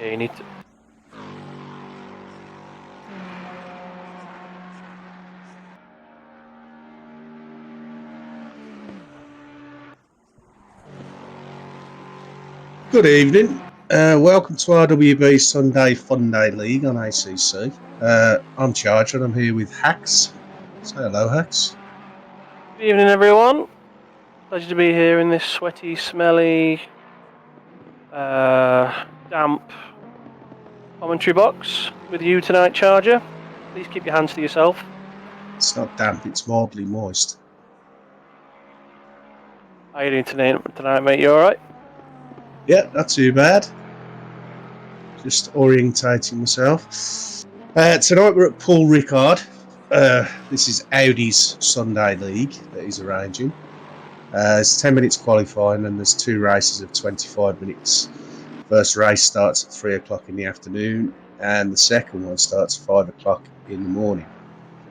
Yeah, you need to. Good evening. Welcome to RWB Sunday Fun Day League on ACC. I'm Charger and I'm here with Hax. Say hello, Hax. Good evening, everyone. Pleasure to be here in this sweaty, smelly, damp commentary box with you tonight, Charger. Please keep your hands to yourself. It's not damp, it's mildly moist. How are you doing tonight, mate? You alright? Yeah, not too bad. Just orientating myself. Tonight we're at Paul Ricard. This is Audi's Sunday League that he's arranging. It's 10 minutes qualifying and there's 2 races of 25 minutes. First race starts at 3 o'clock in the afternoon and the second one starts at 5 o'clock in the morning.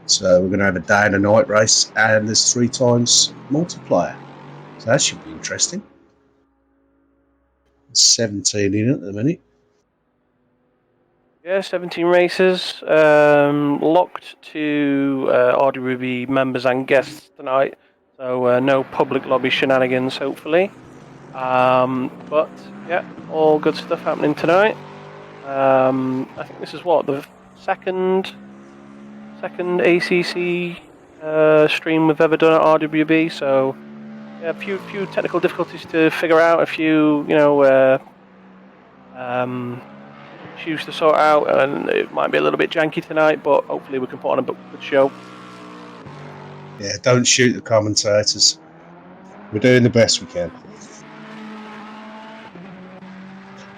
So we're going to have a day and a night race and there's 3 times multiplier. So that should be interesting. There's 17 in it at the minute. Yeah, 17 races. Locked to RWB members and guests tonight. So no public lobby shenanigans, hopefully. But yeah, all good stuff happening tonight. I think this is the second ACC stream we've ever done at RWB. So yeah, a few technical difficulties to figure out, a few issues to sort out, and it might be a little bit janky tonight, but hopefully we can put on a good show. Yeah, don't shoot the commentators. We're doing the best we can.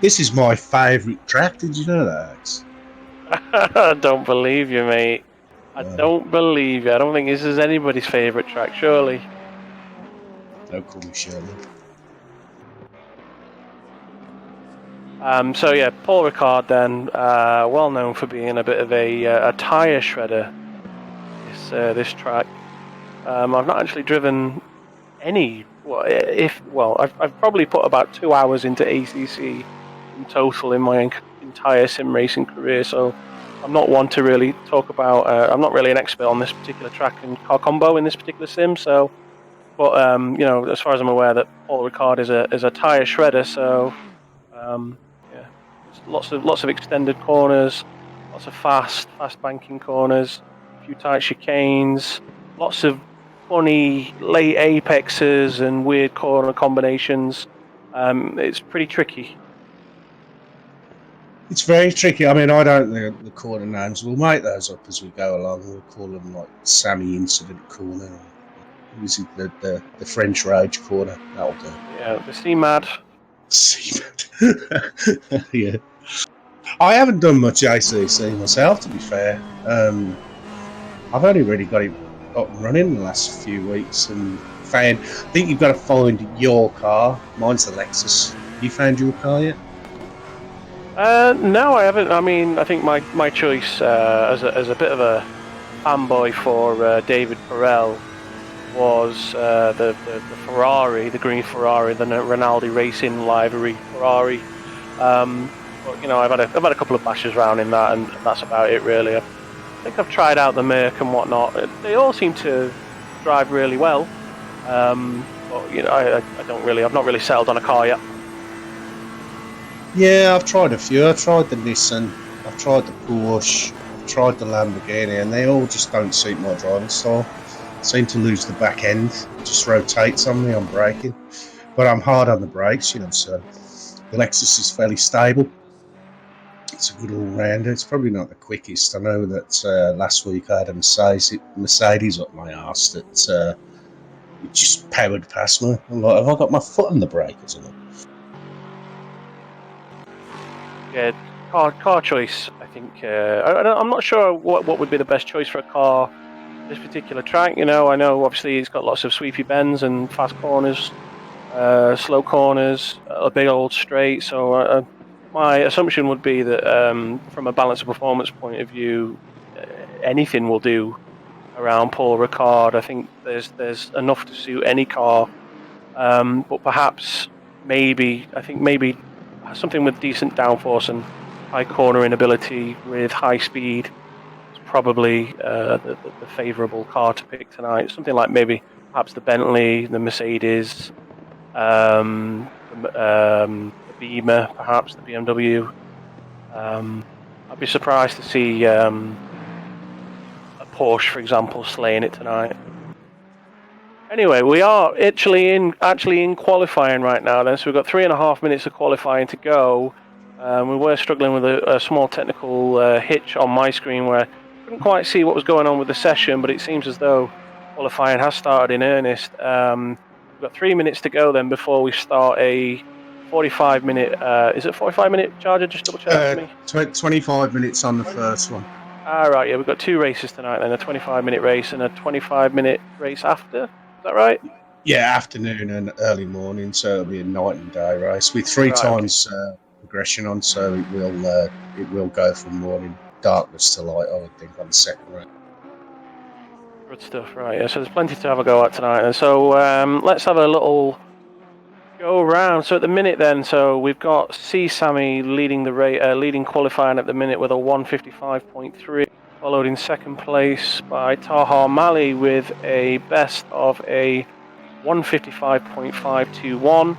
This is my favourite track. Did you know that, Alex? I don't believe you, mate. I don't believe you. I don't think this is anybody's favourite track, surely. Don't call me Shirley. So yeah, Paul Ricard then, well known for being a bit of a tyre shredder. This track. I've not actually driven any. I've probably put about 2 hours into ACC in total in my entire sim racing career. So I'm not one to really talk about. I'm not really an expert on this particular track and car combo in this particular sim. So, but as far as I'm aware, that Paul Ricard is a tyre shredder. So. Yeah, lots of extended corners, lots of fast banking corners, a few tight chicanes, lots of funny late apexes and weird corner combinations. It's pretty tricky. It's very tricky. I mean, I don't know the corner names. We'll make those up as we go along. We'll call them like Sammy Incident Corner. Or is it the French Rage Corner? That'll do. Yeah, the C-Mad. Yeah. I haven't done much ACC myself, to be fair. I've only really got it up and running in the last few weeks and I think you've got to find your car. Mine's the Lexus. Have you found your car yet? No, I haven't. I mean, I think my choice as a bit of a fanboy for David Perel was the Ferrari, the green Ferrari, the Rinaldi Racing livery Ferrari. But I've had a couple of bashes around in that, and that's about it really. I think I've tried out the Merc and whatnot. They all seem to drive really well. But I've not really settled on a car yet. Yeah, I've tried a few. I've tried the Nissan, I've tried the Porsche, I've tried the Lamborghini, and they all just don't suit my driving style. Seem to lose the back end. It just rotates on me on braking. But I'm hard on the brakes, so the Lexus is fairly stable. It's a good all-rounder. It's probably not the quickest. I know that last week I had a Mercedes up my arse that it just powered past me. I'm like, have I got my foot on the brake or something? Yeah, car choice. I think I'm not sure what would be the best choice for a car. This particular track, I know obviously it's got lots of sweepy bends and fast corners, slow corners, a big old straight. So my assumption would be that from a balance of performance point of view, anything will do around Paul Ricard. I think there's enough to suit any car, but perhaps maybe something with decent downforce and high cornering ability with high speed is probably the favourable car to pick tonight. Something like maybe perhaps the Bentley, the Mercedes, the Beamer, perhaps the BMW. I'd be surprised to see a Porsche, for example, slaying it tonight. Anyway, we are actually in qualifying right now. Then, so we've got 3.5 minutes of qualifying to go. We were struggling with a small technical hitch on my screen where I couldn't quite see what was going on with the session, but it seems as though qualifying has started in earnest. We've got 3 minutes to go then before we start a 45-minute. Is it 45-minute charger? Just double check that for me. 25 minutes on the first one. Right, yeah, we've got 2 races tonight then, a 25-minute race and a 25-minute race after. Is that right? Yeah, afternoon and early morning, so it'll be a night and day race with 3 times progression on, so it will go from morning darkness to light, I would think, on the second race. Good stuff, right? Yeah, so there's plenty to have a go at tonight. And so let's have a little go around. So at the minute, then, so we've got C. Sammy leading leading qualifying at the minute with a 155.3, followed in second place by Taha Mali with a best of a 155.521.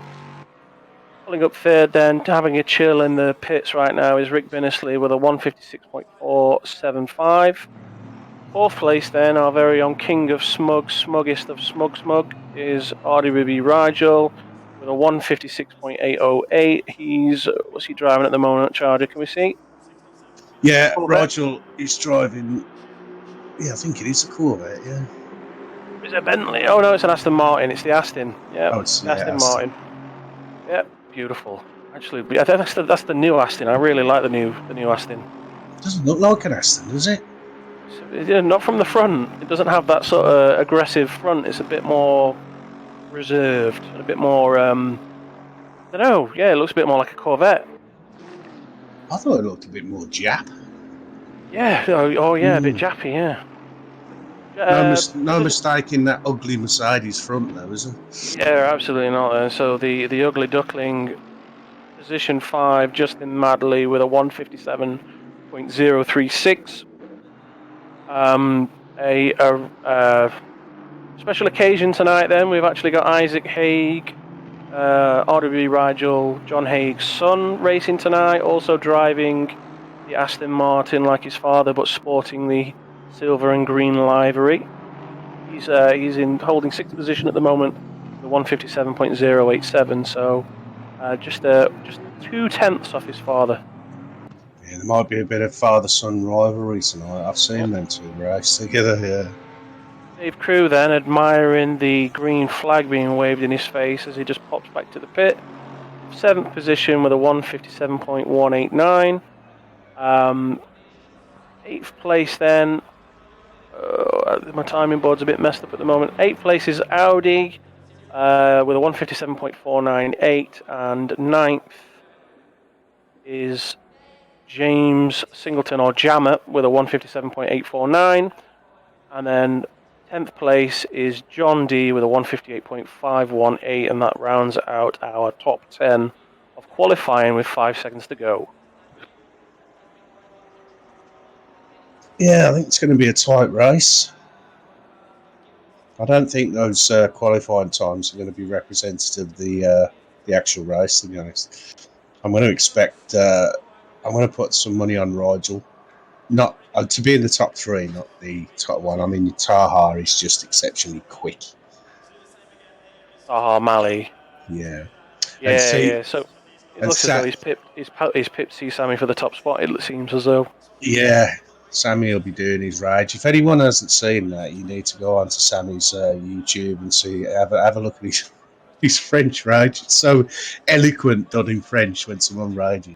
Pulling up third, then having a chill in the pits right now is Rick Binnisley with a 156.475. Fourth place, then, our very own king of smug, smuggest of smug, is RWB Rigel with a 156.808. What's he driving at the moment, Charger? Can we see? Yeah, Rigel is driving. Yeah, I think it is a Corvette. Yeah. Is it a Bentley? Oh no, it's an Aston Martin. It's the Aston. Yeah, oh, it's Aston Martin. Yeah, beautiful. Actually, I think that's the new Aston. I really like the new Aston. It doesn't look like an Aston, does it? Not from the front. It doesn't have that sort of aggressive front. It's a bit more reserved and a bit more. I don't know. Yeah, it looks a bit more like a Corvette. I thought it looked a bit more Jap. Yeah. Oh yeah, a bit Jappy. Yeah. No mistake in that ugly Mercedes front, though, is there? Yeah, absolutely not. So the ugly duckling, position 5, Justin Madley with a 157.036. A special occasion tonight. Then we've actually got Isaac Haig, RWB Rigel, John Haig's son, racing tonight. Also driving the Aston Martin like his father, but sporting the silver and green livery. He's in holding 6th position at the moment, the 157.087. So just 2/10 off his father. Yeah, there might be a bit of father-son rivalry tonight. I've seen them two race together. Yeah. Dave Crew then admiring the green flag being waved in his face as he just pops back to the pit. 7th position with a 157.189. 8th place then. My timing board's a bit messed up at the moment. 8th place is Audi with a 157.498, and 9th is James Singleton or Jammer with a 157.849, and then 10th place is John D with a 158.518, and that rounds out our top 10 of qualifying with 5 seconds to go. Yeah, I think it's going to be a tight race. I don't think those qualifying times are going to be representative of the actual race, to be honest. I'm going to expect. I'm going to put some money on Rigel, not to be in the top 3, not the top 1. I mean, Taha is just exceptionally quick. Mali. Yeah. Yeah. So it looks as though he's pipped C. Sammy for the top spot. It seems as though. Yeah, Sammy will be doing his rage. If anyone hasn't seen that, you need to go onto Sammy's YouTube and have a look at his French rage. It's so eloquent done in French when someone rages.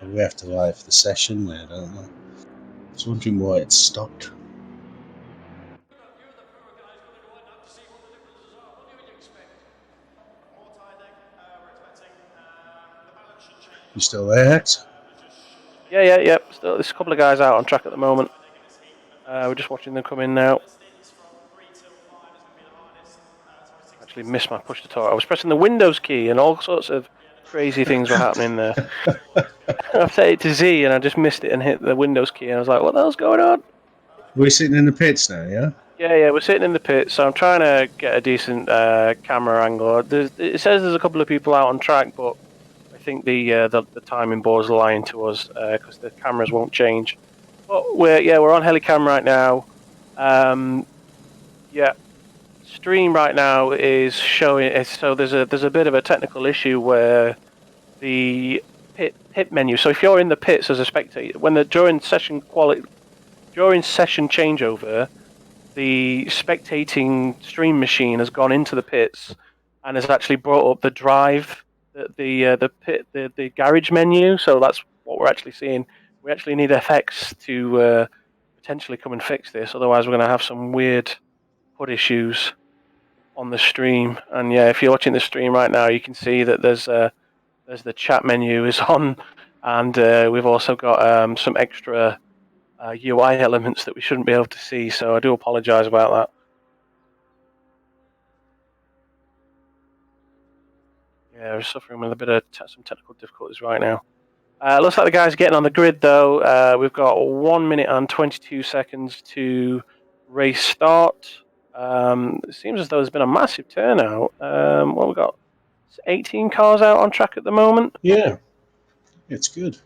We have to wait for the session there, don't we? I was wondering why it stopped. You still there, Hex? Yeah. Still, there's a couple of guys out on track at the moment. We're just watching them come in now. actually missed my push to talk. I was pressing the Windows key and all sorts of crazy things were happening there. I've set it to Z and I just missed it and hit the Windows key and I was like, what the hell's going on? We're sitting in the pits now, yeah? Yeah, we're sitting in the pit, so I'm trying to get a decent camera angle. It says there's a couple of people out on track, but I think the timing board's lying to us because the cameras won't change. But we're on Helicam right now. Stream right now is showing. So there's a bit of a technical issue where the pit menu. So if you're in the pits as a spectator, during session changeover, the spectating stream machine has gone into the pits and has actually brought up the drive, the garage menu. So that's what we're actually seeing. We actually need FX to potentially come and fix this. Otherwise, we're going to have some weird HUD issues on the stream. And yeah, if you're watching the stream right now, you can see that there's the chat menu is on, and we've also got some extra UI elements that we shouldn't be able to see. So I do apologise about that. Yeah, we're suffering with a bit of some technical difficulties right now. Looks like the guys are getting on the grid though. We've got 1 minute and 22 seconds to race start. It seems as though there's been a massive turnout. What we've got 18 cars out on track at the moment. Yeah, it's good.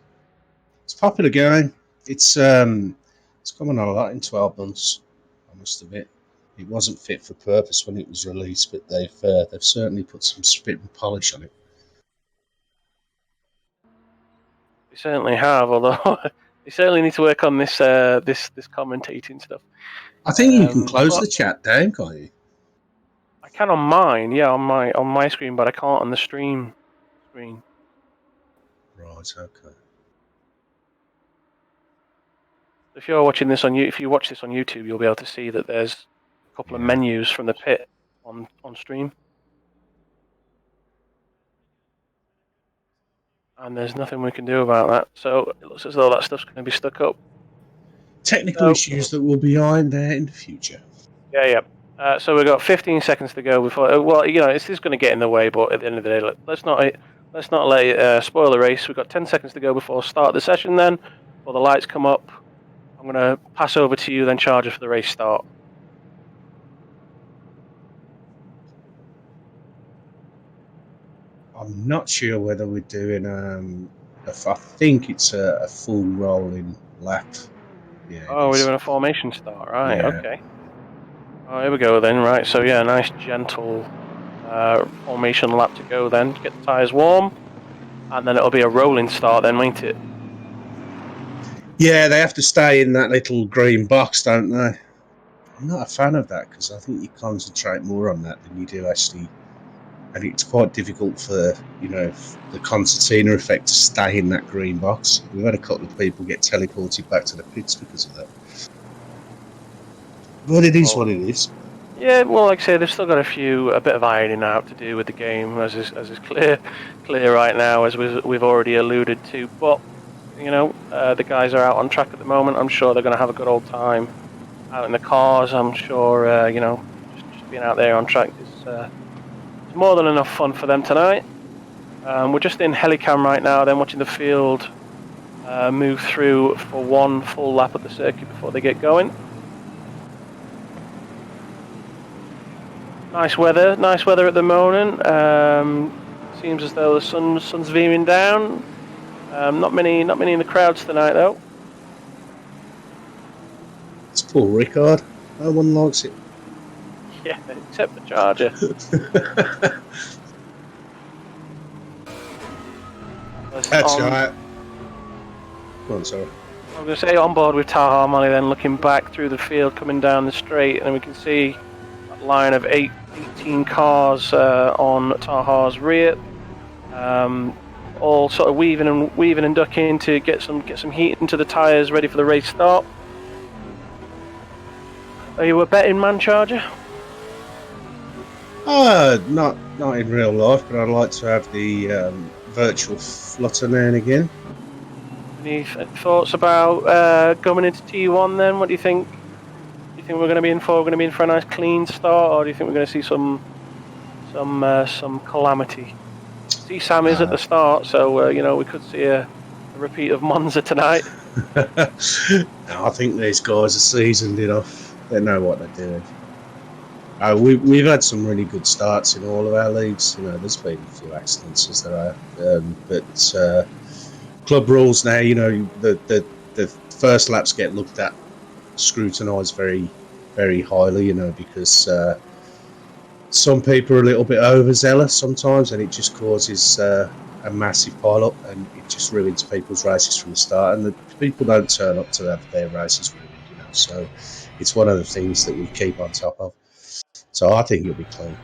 It's popular going. It's coming on a lot in 12 months, I must admit. It wasn't fit for purpose when it was released, but they've certainly put some spit and polish on it. They certainly have, although they certainly need to work on this commentating stuff. I think you can close the chat down, can't you? I can on mine, yeah, on my screen, but I can't on the stream screen. Right, okay. If you're watching this if you watch this on YouTube, you'll be able to see that there's a couple of menus from the pit on stream, and there's nothing we can do about that. So it looks as though that stuff's going to be stuck up. Technical issues that will be ironed out in the future. Yeah. So we've got 15 seconds to go before. Well, this is going to get in the way, but at the end of the day, let's not let it spoil the race. We've got 10 seconds to go before start the session. Then, before the lights come up, I'm going to pass over to you, then Charger, for the race start. I'm not sure whether we're doing I think it's a full rolling lap. Yeah. Oh, we're doing a formation start, right? Yeah. Okay. Oh, here we go then. Right. So yeah, nice gentle formation lap to go then. Get the tyres warm, and then it'll be a rolling start then, won't it? Yeah, they have to stay in that little green box, don't they? I'm not a fan of that because I think you concentrate more on that than you do actually. And it's quite difficult for, the concertina effect to stay in that green box. We've had a couple of people get teleported back to the pits because of that. But it is what it is. Yeah, well, like I say, they've still got a bit of ironing out to do with the game, as is clear right now, as we've already alluded to. But the guys are out on track at the moment. I'm sure they're going to have a good old time out in the cars. I'm sure just being out there on track is more than enough fun for them tonight. We're just in Helicam right now, then watching the field move through for one full lap of the circuit before they get going. Nice weather at the moment. Seems as though the sun's veering down. Not many in the crowds tonight though. It's poor Ricard. No one likes it. Yeah, except the Charger. That's right. Go on, sorry. I was going to say on board with Taha Molly, then looking back through the field, coming down the straight, and we can see that line of 18 cars on Taha's rear, all sort of weaving and ducking to get some heat into the tyres, ready for the race start. Are you a betting man, Charger? Not in real life, but I'd like to have the virtual flutter now and again. Any thoughts about coming into T1 then? What do you think? Do you think we're going to be in for? We're going to be in for a nice clean start, or do you think we're going to see some some calamity. See, Sam is at the start, so we could see a repeat of Monza tonight. No, I think these guys are seasoned enough. They know what they're doing. We've had some really good starts in all of our leagues. There's been a few accidents as there are, but club rules now. The first laps get looked at, scrutinised very, very highly. Because some people are a little bit overzealous sometimes, and it just causes a massive pile-up, and it just ruins people's races from the start. And the people don't turn up to have their races ruined. So it's one of the things that we keep on top of. So I think you'll be clean.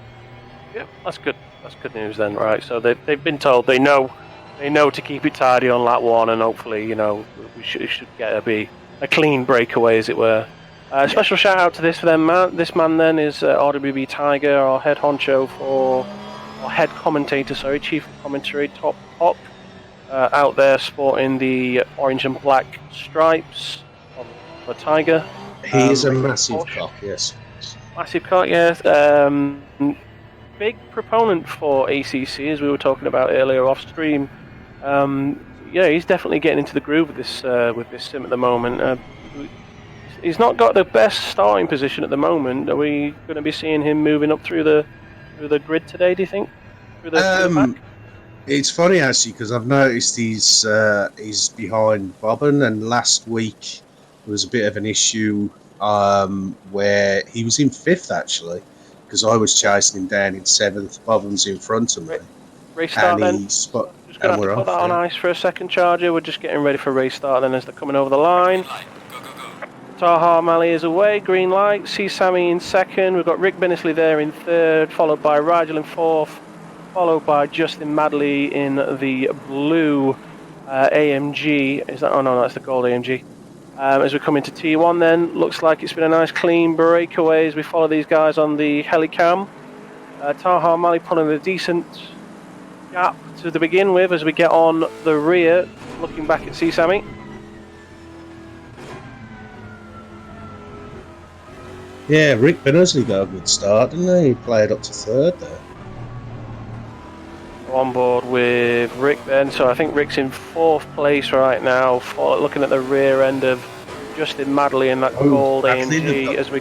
Yeah, that's good. That's good news then, right? So they've been told they know to keep it tidy on lap one, and hopefully we should get a clean breakaway, as it were. Special shout out to this man then is RWB Tiger, our head honcho head commentator, chief commentary, top hop, out there sporting the orange and black stripes of the Tiger. He is a massive cock, yes. Massive cock, yes. Big proponent for ACC, as we were talking about earlier off stream. He's definitely getting into the groove with this sim at the moment. He's not got the best starting position at the moment. Are we going to be seeing him moving up through the grid today, do you think? Through the pack? It's funny actually, because I've noticed he's behind Bobbin, and last week there was a bit of an issue where he was in 5th actually, because I was chasing him down in 7th. Bobbin's in front of me. Race start then. Just going to have to put that on ice for a second, Charger. We're just getting ready for race start then as they're coming over the line. Taha Mali is away, green light. See Sammy in 2nd. We've got Rick Binnisley there in 3rd, followed by Rigel in 4th, followed by Justin Madley in the blue AMG. Is that? Oh no, that's the gold AMG. As we come into T1 then, looks like it's been a nice clean breakaway as we follow these guys on the helicam. Taha Mali pulling a decent gap to begin with as we get on the rear, looking back at C Sammy. Yeah, Rick Binnisley got a good start, didn't he? He played up to 3rd there. On board with Rick then, so I think Rick's in 4th place right now, looking at the rear end of Justin Madley in that gold AMG as we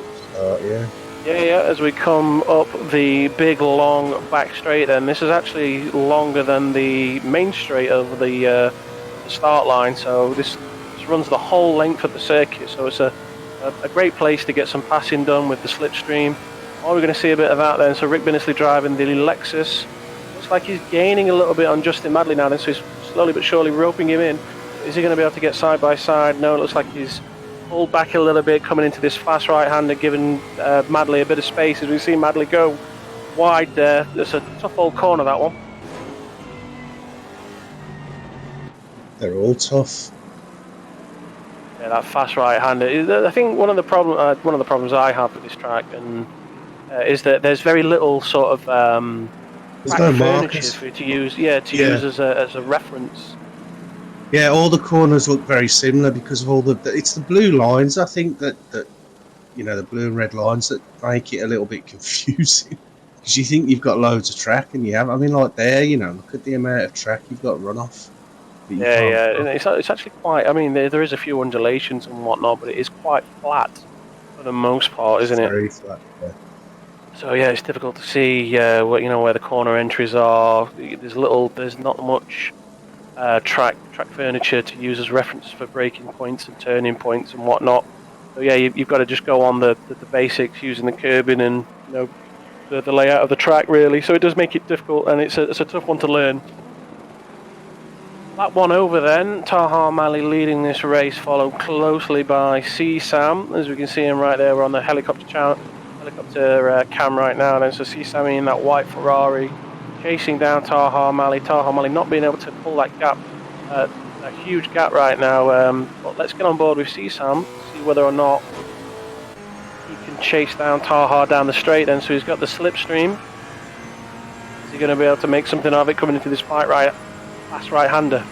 as we come up the big long back straight. Then this is actually longer than the main straight of the start line, so this runs the whole length of the circuit, so it's a great place to get some passing done with the slipstream. We're going to see a bit of that then. So Rick Binnisley driving the Lexus. Looks like he's gaining a little bit on Justin Madley now then, so he's slowly but surely roping him in. Is he going to be able to get side by side? No, it looks like he's pulled back a little bit coming into this fast right-hander, giving Madley a bit of space as we see Madley go wide there. It's a tough old corner, that one. They're all tough. Yeah, that fast right-hander. I think one of the problems I have with this track is that there's very little sort of there's no furniture markers for you to use. Use as a reference. Yeah, all the corners look very similar because of it's the blue lines. I think that the blue and red lines that make it a little bit confusing. Because you think you've got loads of track and you have. I mean, like there, look at the amount of track you've got to run off. Yeah. And it's actually quite. I mean, there is a few undulations and whatnot, but it is quite flat for the most part, isn't it? Very flat. Yeah. So yeah, it's difficult to see where the corner entries are. There's not much track furniture to use as reference for braking points and turning points and whatnot. So yeah, you've got to just go on the basics using the curbing and the layout of the track really. So it does make it difficult, and it's a tough one to learn. That one over then, Taha Mali leading this race, followed closely by C Sam. As we can see him right there, we're on the helicopter cam right now. Then so C Sam in that white Ferrari, chasing down Taha Mali. Taha Mali not being able to pull that gap, a huge gap right now. But let's get on board with C Sam, see whether or not he can chase down Taha down the straight. Then so he's got the slipstream. Is he going to be able to make something of it coming into this fast right-hander?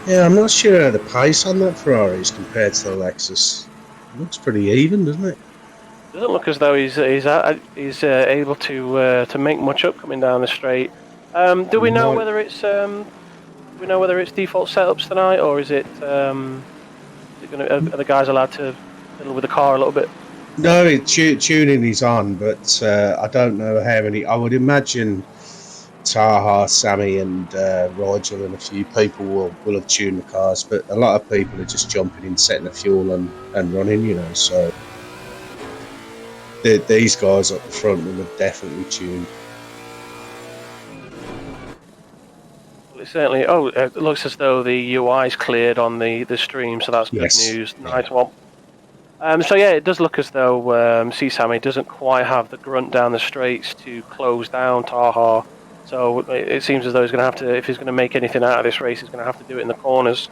Yeah, I'm not sure how the pace on that Ferrari is compared to the Lexus. It looks pretty even, doesn't it? Doesn't look as though he's able to make much up coming down the straight. Do we know whether it's default setups tonight, or is it are the guys allowed to fiddle with the car a little bit? No, tuning is on, but I don't know how many. I would imagine Taha, Sammy, and Rigel and a few people will have tuned the cars, but a lot of people are just jumping in, setting the fuel and running, you know. So these guys up the front will have definitely tuned. Well, it certainly. Oh, it looks as though the UI's cleared on the stream, so that's good news. Nice one. So yeah, it does look as though Sammy doesn't quite have the grunt down the straights to close down Taha. So it seems as though he's going to have to, if he's going to make anything out of this race, he's going to have to do it in the corners.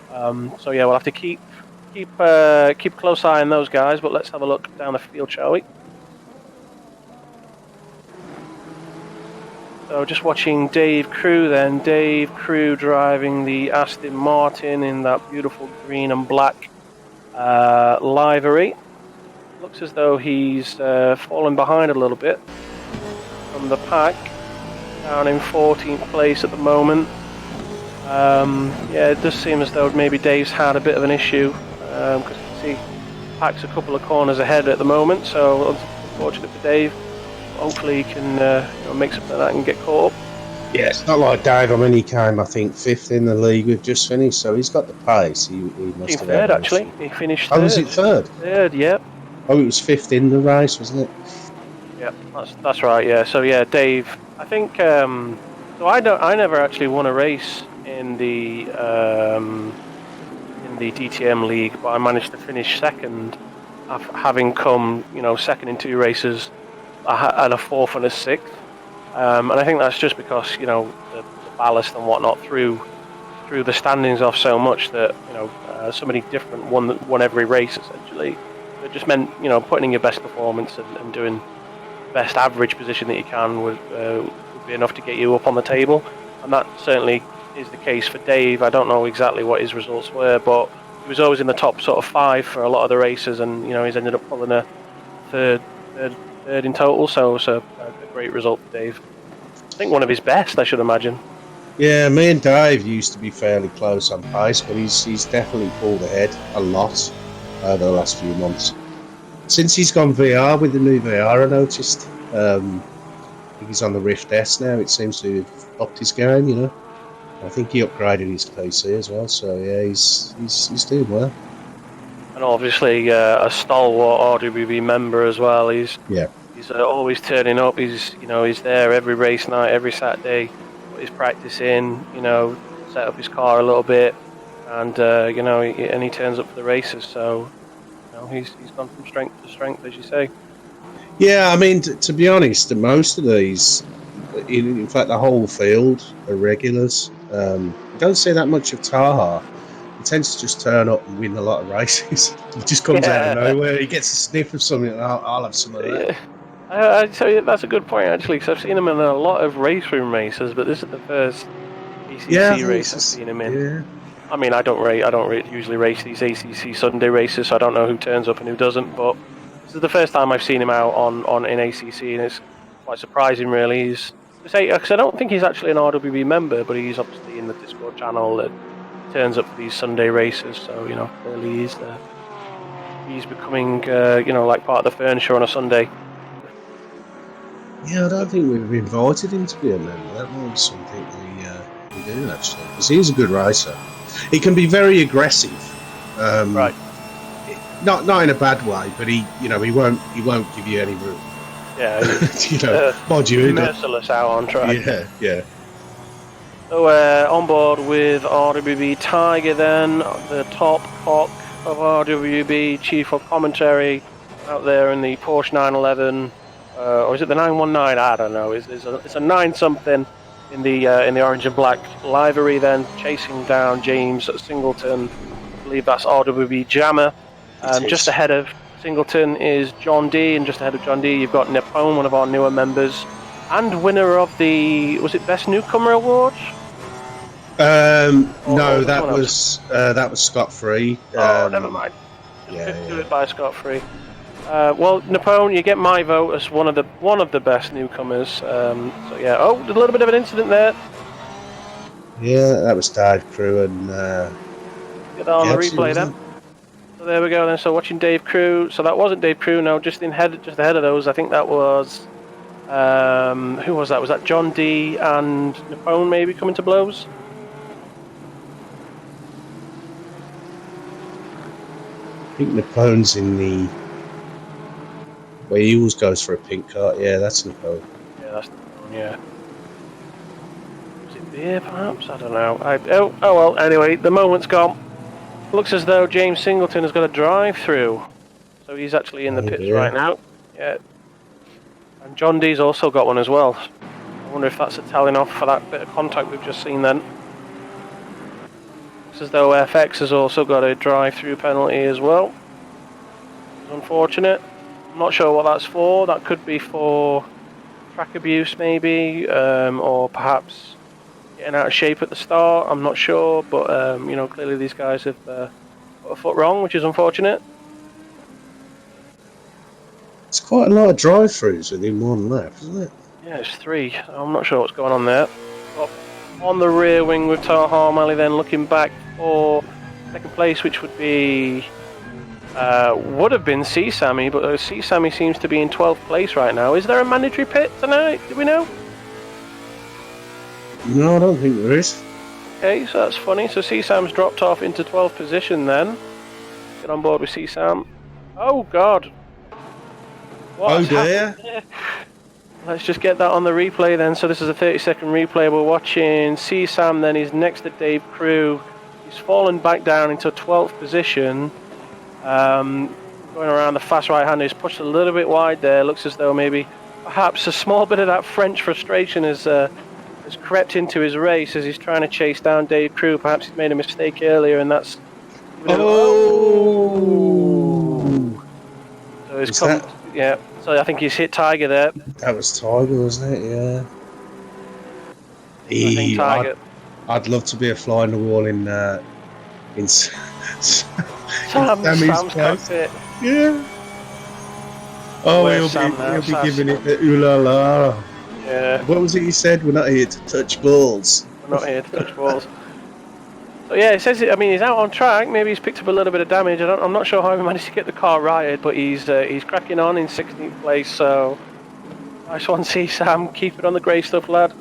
So yeah, we'll have to keep close eye on those guys. But let's have a look down the field, shall we? So just watching Dave Crew then. Dave Crew driving the Aston Martin in that beautiful green and black livery. Looks as though he's fallen behind a little bit from the pack. Down in 14th place at the moment. Yeah, it does seem as though maybe Dave's had a bit of an issue because you can see pack's a couple of corners ahead at the moment. So unfortunate for Dave. Hopefully he can make something of that and get caught up. Yeah, it's not like Dave. I mean, he came, I think, 5th in the league. We've just finished, so he's got the pace. He must have third, actually. He finished third. Oh, was it third? Third, yeah. Oh, it was 5th in the race, wasn't it? Yeah, that's right. Yeah. So yeah, Dave. I think. So I never actually won a race in the DTM league, but I managed to finish second, having come second in 2 races, and a 4th and a 6th. And I think that's just because the ballast and whatnot threw the standings off so much that somebody different won every race essentially. It just meant putting in your best performance and doing the best average position that you can would be enough to get you up on the table, and that certainly is the case for Dave. I don't know exactly what his results were, but he was always in the top sort of 5 for a lot of the races, and he's ended up pulling a third in total. So it's a great result for Dave. I think one of his best, I should imagine. Yeah, me and Dave used to be fairly close on pace, but he's definitely pulled ahead a lot over the last few months. Since he's gone VR with the new VR, I noticed. I think he's on the Rift S now. It seems to have upped his game, I think he upgraded his PC as well. So yeah, he's doing well. And obviously a stalwart RWB member as well. He's always turning up. He's there every race night, every Saturday. Put his practice in. Set up his car a little bit, and and he turns up for the races. So he's gone from strength to strength, as you say. Yeah, I mean, to be honest, most of these, in fact, the whole field are regulars. You don't see that much of Taha. He tends to just turn up and win a lot of races. He just comes out of nowhere. He gets a sniff of something, and I'll have some of that. I'd say that's a good point, actually, because I've seen him in a lot of race room races, but this is the first ACC race I've seen him in. Yeah. I mean, I don't usually race these ACC Sunday races, so I don't know who turns up and who doesn't. But this is the first time I've seen him out in ACC, and it's quite surprising, really. Because I don't think he's actually an RWB member, but he's obviously in the Discord channel that turns up for these Sunday races. So clearly he's becoming like part of the furniture on a Sunday. Yeah, I don't think we've invited him to be a member. That might be something we do actually, because he's a good racer. He can be very aggressive, right? Not in a bad way, but he won't give you any room. Yeah, mind you, merciless out on track. Yeah. So on board with RWB Tiger, then the top cock of RWB, chief of commentary, out there in the Porsche 911, or is it the 919? I don't know. It's a 9 something. In the orange and black livery, then chasing down James Singleton. I believe that's RWB Jammer. Just ahead of Singleton is John D, and just ahead of John D you've got Nepone, one of our newer members, and winner of the Best Newcomer Award. No, that was Scott Free. Never mind. Just do it by Scott Free. Well, Napoleon, you get my vote as one of the best newcomers. So yeah. Oh, there's a little bit of an incident there. Yeah, that was Dave Crew and Get that on the Gabsy, replay then. wasn't it? So there we go then. So watching Dave Crew. So that wasn't Dave Crew. No, just ahead of those. I think that was. Who was that? Was that John D and Napoleon maybe coming to blows? I think Napoleon's in the where he always goes for a pink cart. Yeah, that's Napoleon. Yeah, that's Napoleon. Yeah. Was it beer, perhaps? I don't know. Oh well. Anyway, the moment's gone. Looks as though James Singleton has got a drive-through, so he's actually in the pits right now. Yeah. And John D's also got one as well. I wonder if that's a telling off for that bit of contact we've just seen then. Looks as though FX has also got a drive-through penalty as well. It's unfortunate. I'm not sure what that's for. That could be for track abuse maybe, or perhaps getting out of shape at the start. I'm not sure, but you know, clearly these guys have put a foot wrong, which is unfortunate. It's quite a lot of drive-throughs within one lap, isn't it? Yeah, it's 3. I'm not sure what's going on there. But on the rear wing with Taha Mali then looking back for second place, which would be would have been C Sammy, but C Sammy seems to be in 12th place right now. Is there a mandatory pit tonight? Do we know? No, I don't think there is. Okay, so that's funny. So C Sam's dropped off into 12th position then. Get on board with C Sam. Oh God. Oh dear. Let's just get that on the replay then. So this is a 30-second replay. We're watching C Sam then. He's next to Dave Crew. He's fallen back down into 12th position. Going around the fast right-hander. He's pushed a little bit wide there. Looks as though maybe perhaps a small bit of that French frustration has crept into his race as he's trying to chase down Dave Crew. Perhaps he's made a mistake earlier, and that's... Oh! So it's come... Yeah, so I think he's hit Tiger there. That was Tiger, wasn't it? Yeah. I think Tiger... I'd love to be a fly on the wall in Sam's place. it. Yeah. Oh, Where's he'll be giving it the ooh la la. Yeah. What was it you said? We're not here to touch balls. We're not here to touch balls. So yeah, it says. I mean, he's out on track. Maybe he's picked up a little bit of damage. I'm not sure how he managed to get the car righted, but he's cracking on in 16th place. So nice one, see Sam. Keep it on the grey stuff, lad.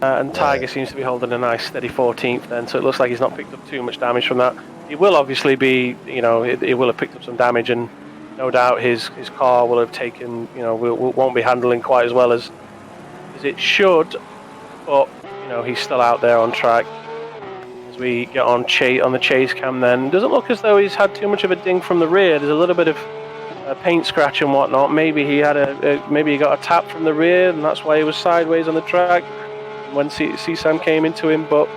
And Tiger seems to be holding a nice steady 14th then. So it looks like he's not picked up too much damage from that. He will obviously be, you know, he will have picked up some damage, and no doubt his car will have taken, you know, won't be handling quite as well as it should. But you know, he's still out there on track. As we get on the chase cam, then doesn't look as though he's had too much of a ding from the rear. There's a little bit of paint scratch and whatnot. Maybe he had maybe he got a tap from the rear, and that's why he was sideways on the track when C-Sam came into him. But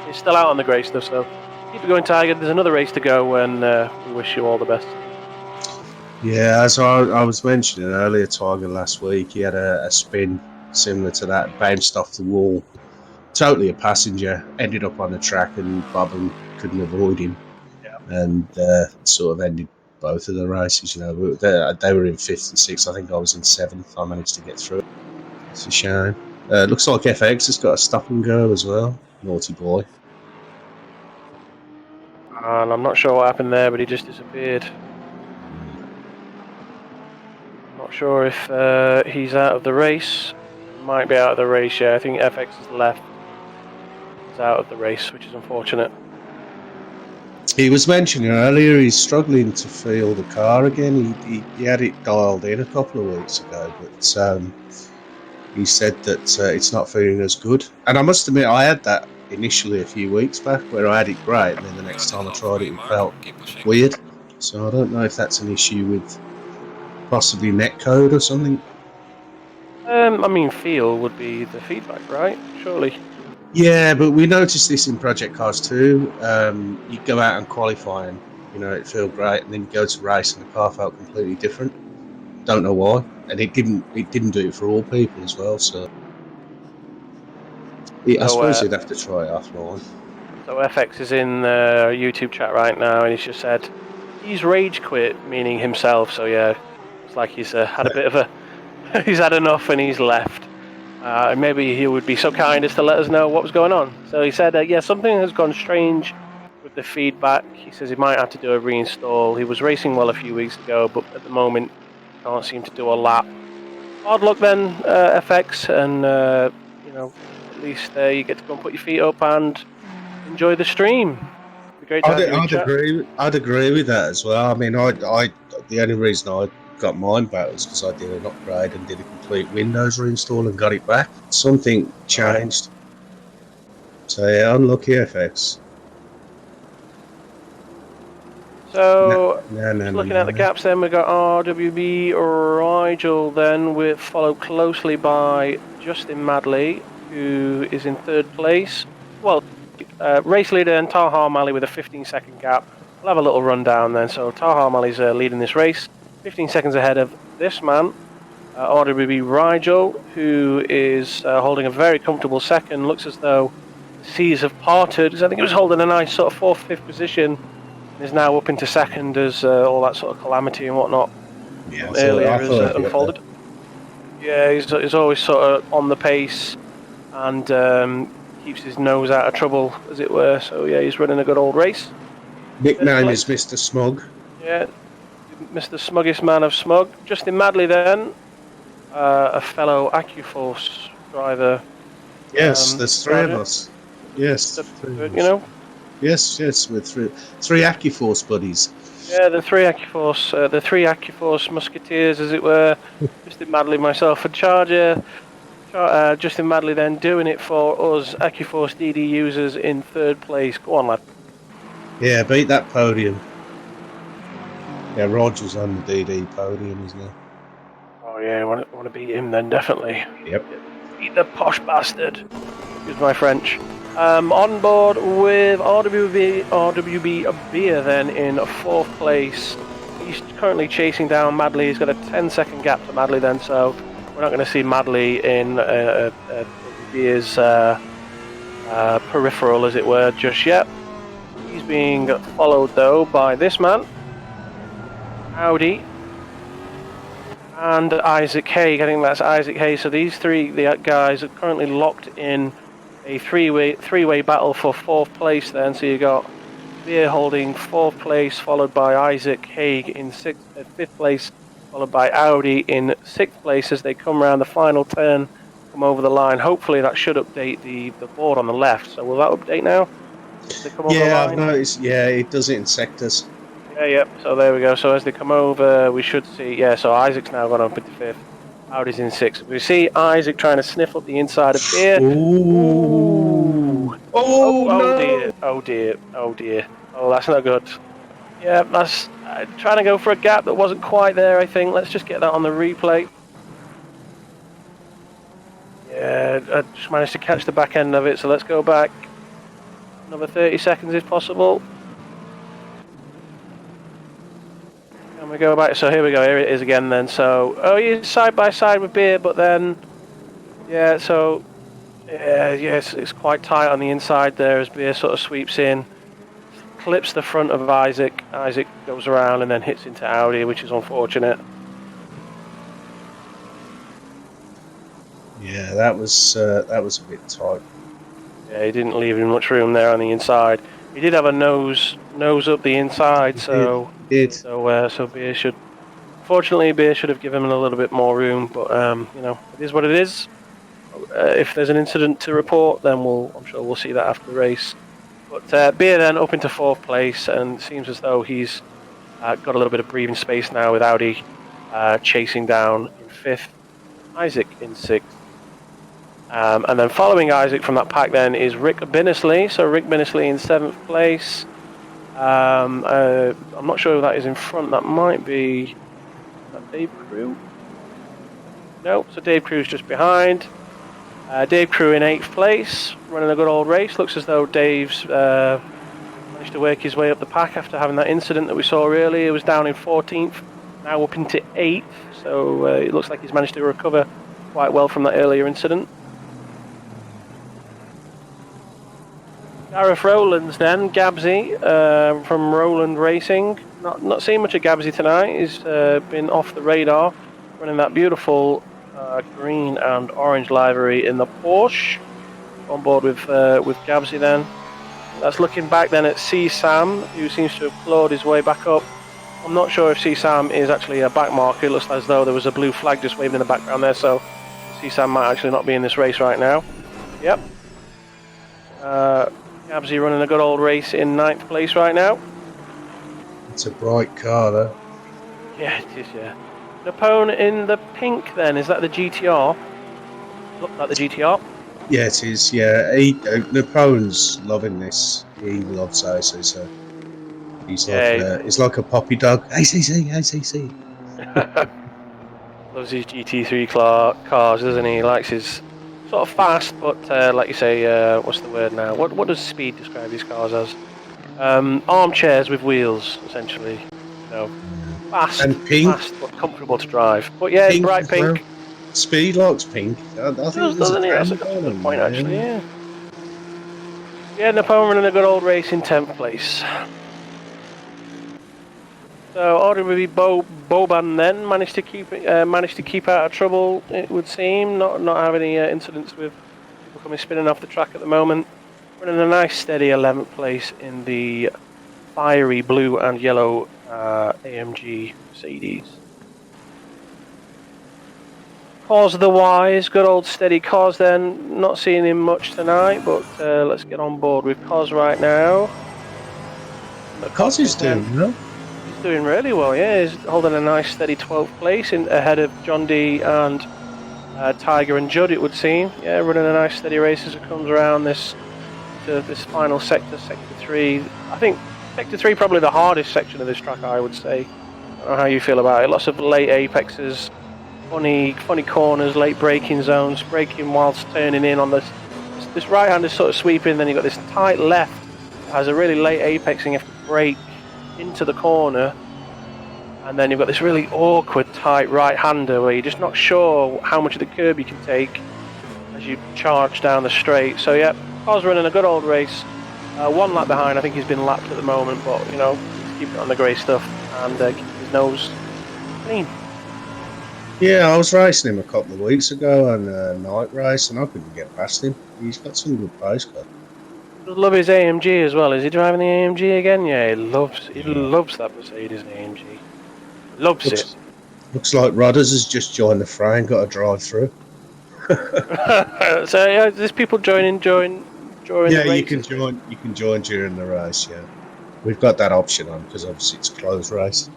he's still out on the grey stuff, so keep it going, Tiger. There's another race to go, and we wish you all the best. Yeah, as I was mentioning earlier, Tiger last week, he had a spin similar to that, bounced off the wall. Totally a passenger, ended up on the track, and Bobbin couldn't avoid him. Yeah. And sort of ended both of the races. You know, they were in 5th and 6th. I think I was in 7th. I managed to get through. It's a shame. Looks like FX has got a stop and go as well. Naughty boy. And I'm not sure what happened there, but he just disappeared. Not sure if he's out of the race. Might be out of the race, yeah. I think FX is left. He's out of the race, which is unfortunate. He was mentioning earlier he's struggling to feel the car again. He had it dialed in a couple of weeks ago, but he said that it's not feeling as good. And I must admit, I had that initially a few weeks back where I had it great, and then the next time I tried it, it felt weird. So I don't know if that's an issue with possibly netcode or something. I mean, feel would be the feedback, right? Surely. Yeah, but we noticed this in Project Cars too. You go out and qualify, and you know it felt great, and then you go to race, and the car felt completely different. Don't know why, and it didn't do it for all people as well. So I suppose you'd have to try it offline. So FX is in the YouTube chat right now, and he's just said he's rage quit, meaning himself. So yeah, it's like he's had a bit of a he's had enough and he's left. Maybe he would be so kind as to let us know what was going on. So he said, yeah, something has gone strange with the feedback. He says he might have to do a reinstall. He was racing well a few weeks ago, but at the moment can't seem to do a lap. Hard luck then, FX, and at least you get to go and put your feet up and enjoy the stream. It'd be great to have you in chat. I'd agree with that as well. I mean, the only reason I got mine back was because I did an upgrade and did a complete Windows reinstall and got it back. Something changed. Right. So yeah, unlucky FX. So, looking at the gaps then, we've got RWB Rigel then, followed closely by Justin Madley, who is in third place. Well, race leader and Taha Mali with a 15-second gap. We'll have a little rundown then. So Taha Mali's leading this race, 15 seconds ahead of this man, RWB Rigel, who is holding a very comfortable second. Looks as though the seas have parted. I think he was holding a nice sort of 4th, 5th position. Is now up into second as all that sort of calamity and whatnot earlier has unfolded. Yeah, he's always sort of on the pace and keeps his nose out of trouble, as it were. So yeah, he's running a good old race. Nickname is Mr. Smug. Yeah, Mr. Smuggest man of Smug. Justin Madley then, a fellow AccuForce driver. Yes, there's 3 of us. Yes, Yes, with three AccuForce buddies. Yeah, the 3 AccuForce musketeers, as it were. Justin Madley, myself, and Charger. Justin Madley then doing it for us, AccuForce DD users in 3rd place. Go on, lad. Yeah, beat that podium. Yeah, Roger's on the DD podium, isn't he? Oh yeah, I want to beat him then, definitely. Yep. Beat the posh bastard. Excuse my French. On board with RWB Beer then in 4th place. He's currently chasing down Madley. He's got a 10-second gap to Madley then, so we're not going to see Madley in Beer's peripheral, as it were, just yet. He's being followed though by this man, Audi, and Isaac Haig. I think that's Isaac Haig. So these 3 guys are currently locked in a three-way battle for 4th place then. So you got Beer holding 4th place, followed by Isaac Haig in 5th place, followed by Audi in 6th place as they come around the final turn, come over the line. Hopefully that should update the board on the left. So will that update now? I've noticed. Yeah, it does it in sectors. Yeah. So there we go. So as they come over, we should see. Yeah. So Isaac's now gone up into 5th. Audi's in 6th. We see Isaac trying to sniff up the inside of Beer. Ooh. Oh dear. Oh dear. Oh, that's not good. Yeah, that's trying to go for a gap that wasn't quite there, I think. Let's just get that on the replay. Yeah, I just managed to catch the back end of it, so let's go back. Another 30 seconds if possible. And we go back, so here we go, here it is again then. So, he's side by side with Beer, but then, yeah, so, yes, it's quite tight on the inside there as Beer sort of sweeps in, clips the front of Isaac. Isaac goes around and then hits into Audi, which is unfortunate. Yeah, that was a bit tight. Yeah, he didn't leave him much room there on the inside. He did have a nose up the inside, so Beer should. Fortunately, Beer should have given him a little bit more room, but it is what it is. If there's an incident to report, then I'm sure we'll see that after the race. But Beer then up into 4th place, and it seems as though he's got a little bit of breathing space now with Audi chasing down in 5th, Isaac in 6th. And then following Isaac from that pack then is Rick Binnisley. So Rick Binnisley in 7th place. I'm not sure who that is in front. That might be... Is that Dave Crew? No, so Dave Crew's just behind. Dave Crew in 8th place, running a good old race. Looks as though Dave's managed to work his way up the pack after having that incident that we saw earlier. He was down in 14th, now up into 8th. So it looks like he's managed to recover quite well from that earlier incident. Gareth Rowlands then, Gabsy from Rowland Racing. Not seeing much of Gabsy tonight. He's been off the radar, running that beautiful green and orange livery in the Porsche. On board with Gabsy then. That's looking back then at C-Sam, who seems to have clawed his way back up. I'm not sure if C-Sam is actually a back marker. It looks as though there was a blue flag just waving in the background there, so C-Sam might actually not be in this race right now. Yep. Gabsy running a good old race in 9th place right now. It's a bright car, though. Yeah, it is, yeah. Napone in the pink then, is that the GTR? Look like the GTR. Yeah, it is. Yeah, Napoleon's loving this. He loves ACC. He's like a puppy dog. ACC. Loves his GT3 cars, doesn't he? He likes his sort of fast, but like you say, what's the word now? What does speed describe these cars as? Armchairs with wheels, essentially. You know, fast, and pink, fast but comfortable to drive. But yeah, pink, bright pink. well. Speed likes pink. I think doesn't he? That's a good point, actually. Yeah. Yeah, Napoleon running a good old race in 10th place. So RWB Boban then managed to keep out of trouble. It would seem not have any incidents with people coming spinning off the track at the moment. Running a nice steady 11th place in the fiery blue and yellow AMG Mercedes. Cause the Wise, good old steady Cos then. Not seeing him much tonight, but let's get on board with Cos right now. Cos is doing well. He's doing really well, yeah. He's holding a nice steady 12th place ahead of John D and Tiger and Judd, it would seem. Yeah, running a nice steady race as it comes around this final sector, Sector 3. I think Sector 3 probably the hardest section of this track, I would say. I don't know how you feel about it. Lots of late apexes. Funny corners, late braking zones, braking whilst turning in on this right hand is sort of sweeping, then you've got this tight left that has a really late apexing, you have to brake into the corner, and then you've got this really awkward tight right hander where you're just not sure how much of the curb you can take as you charge down the straight. So yeah, Cos running a good old race, 1 lap behind. I think he's been lapped at the moment, but you know, keep it on the grey stuff and keep his nose clean. Yeah, I was racing him a couple of weeks ago on a night race, and I couldn't get past him. He's got some good pace car. Does love his AMG as well. Is he driving the AMG again? Yeah, he loves that Mercedes AMG. Loves it. Looks like Rodders has just joined the fray and got a drive through. So yeah, there's people joining during yeah, the race. you can join during the race. Yeah, we've got that option on because obviously it's a closed race.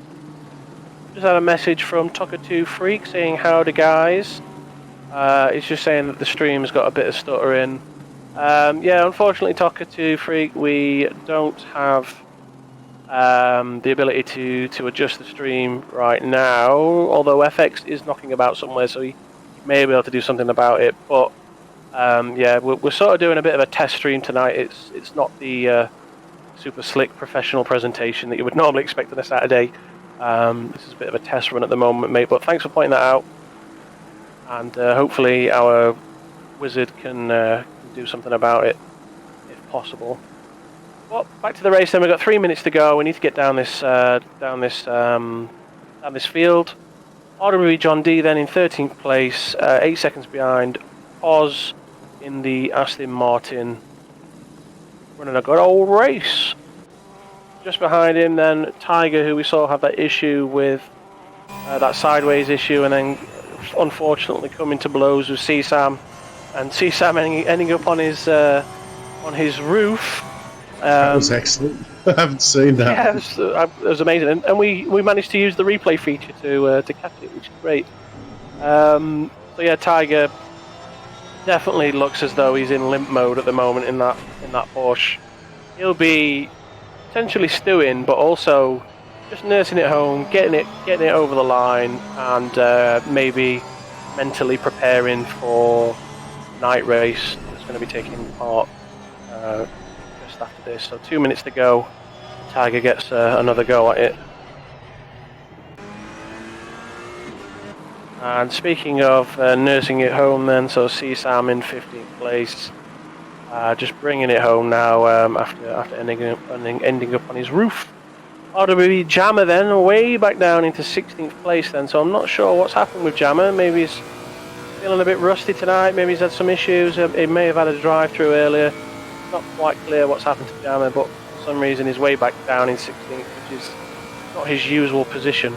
Just had a message from Tucker2 Freak saying howdy guys. It's just saying that the stream's got a bit of stuttering. Yeah, unfortunately, Tucker2 Freak, we don't have the ability to adjust the stream right now. Although FX is knocking about somewhere, so he may be able to do something about it. But yeah, we're sort of doing a bit of a test stream tonight. It's not the super slick professional presentation that you would normally expect on a Saturday. This is a bit of a test run at the moment, mate, but thanks for pointing that out. And hopefully our wizard can do something about it, if possible. Well, back to the race then. We've got 3 minutes to go. We need to get down this field. RWB John D then in 13th place, 8 seconds behind. Oz in the Aston Martin, running a good old race. Just behind him then Tiger, who we saw have that issue with that sideways issue, and then unfortunately coming to blows with C-Sam, and C-Sam ending up on his roof. That was excellent. I haven't seen that. Yeah, it was amazing, and we managed to use the replay feature to catch it, which is great. So yeah, Tiger definitely looks as though he's in limp mode at the moment in that Porsche. He'll be potentially stewing, but also just nursing it home, getting it over the line, and maybe mentally preparing for night race that's going to be taking part just after this. So 2 minutes to go. Tiger gets another go at it. And speaking of nursing it home then, so C-Sam in 15th place. Just bringing it home now after ending up on his roof. RWB Jammer then way back down into 16th place then. So I'm not sure what's happened with Jammer. Maybe he's feeling a bit rusty tonight. Maybe he's had some issues. He may have had a drive-through earlier. Not quite clear what's happened to Jammer, but for some reason he's way back down in 16th, which is not his usual position.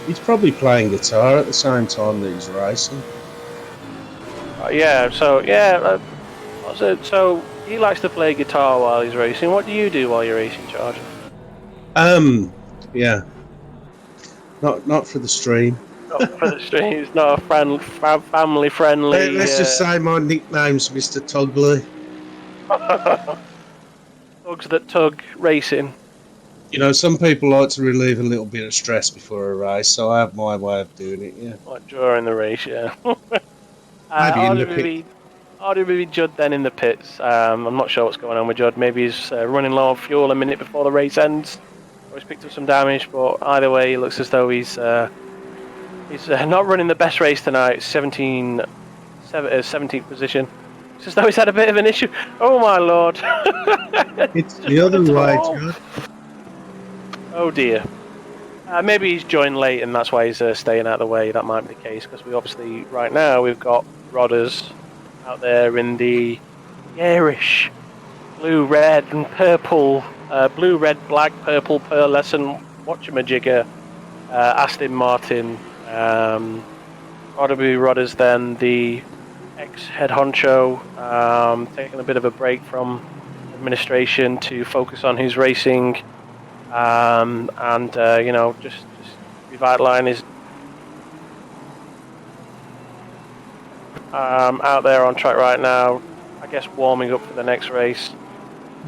He's probably playing guitar at the same time that he's racing. So he likes to play guitar while he's racing. What do you do while you're racing, Charger? Yeah. Not for the stream. Not for the stream. It's not a family friendly. Let's just say my nickname's Mr. Tugly. Tugs that tug racing. You know, some people like to relieve a little bit of stress before a race, so I have my way of doing it, yeah. Like during the race, yeah. Maybe in the pit. RWB Judd then in the pits. I'm not sure what's going on with Judd. Maybe he's running low on fuel a minute before the race ends. Or he's picked up some damage, but either way, it looks as though he's not running the best race tonight. 17th position. It's as though he's had a bit of an issue. Oh my lord! It's the other way, Judd. Oh dear. Maybe he's joined late and that's why he's staying out of the way. That might be the case because we obviously, right now, we've got Rodders out there in the garish blue, red and purple, blue, red, black, purple, pearlescent whatchamajigger, Aston Martin, RW Rodders then, the ex-head honcho, taking a bit of a break from administration to focus on his racing. Just revitalising his out there on track right now. I guess warming up for the next race.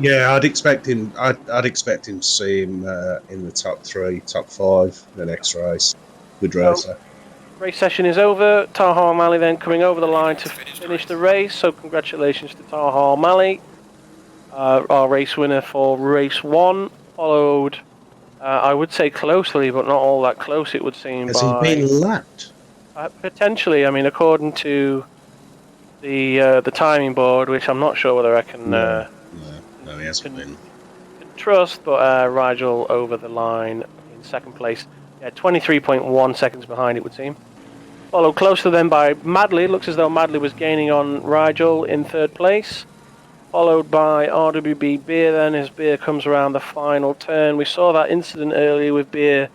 Yeah, I'd expect him. I'd expect him to see him in the top 3, top 5 the next race. Good racer. Race session is over. Taha O'Malley then coming over the line to finish the race. So congratulations to Taha O'Malley, our race winner for race 1. Followed, I would say closely, but not all that close. It would seem. Has he been lapped? Potentially. I mean, according to the timing board, which I'm not sure whether I can. No, he hasn't been. Trust, but Rigel over the line in second place. Yeah, 23.1 seconds behind, it would seem. Followed closer then by Madley. Looks as though Madley was gaining on Rigel in third place. Followed by RWB Beer then, as Beer comes around the final turn. We saw that incident earlier with Beer,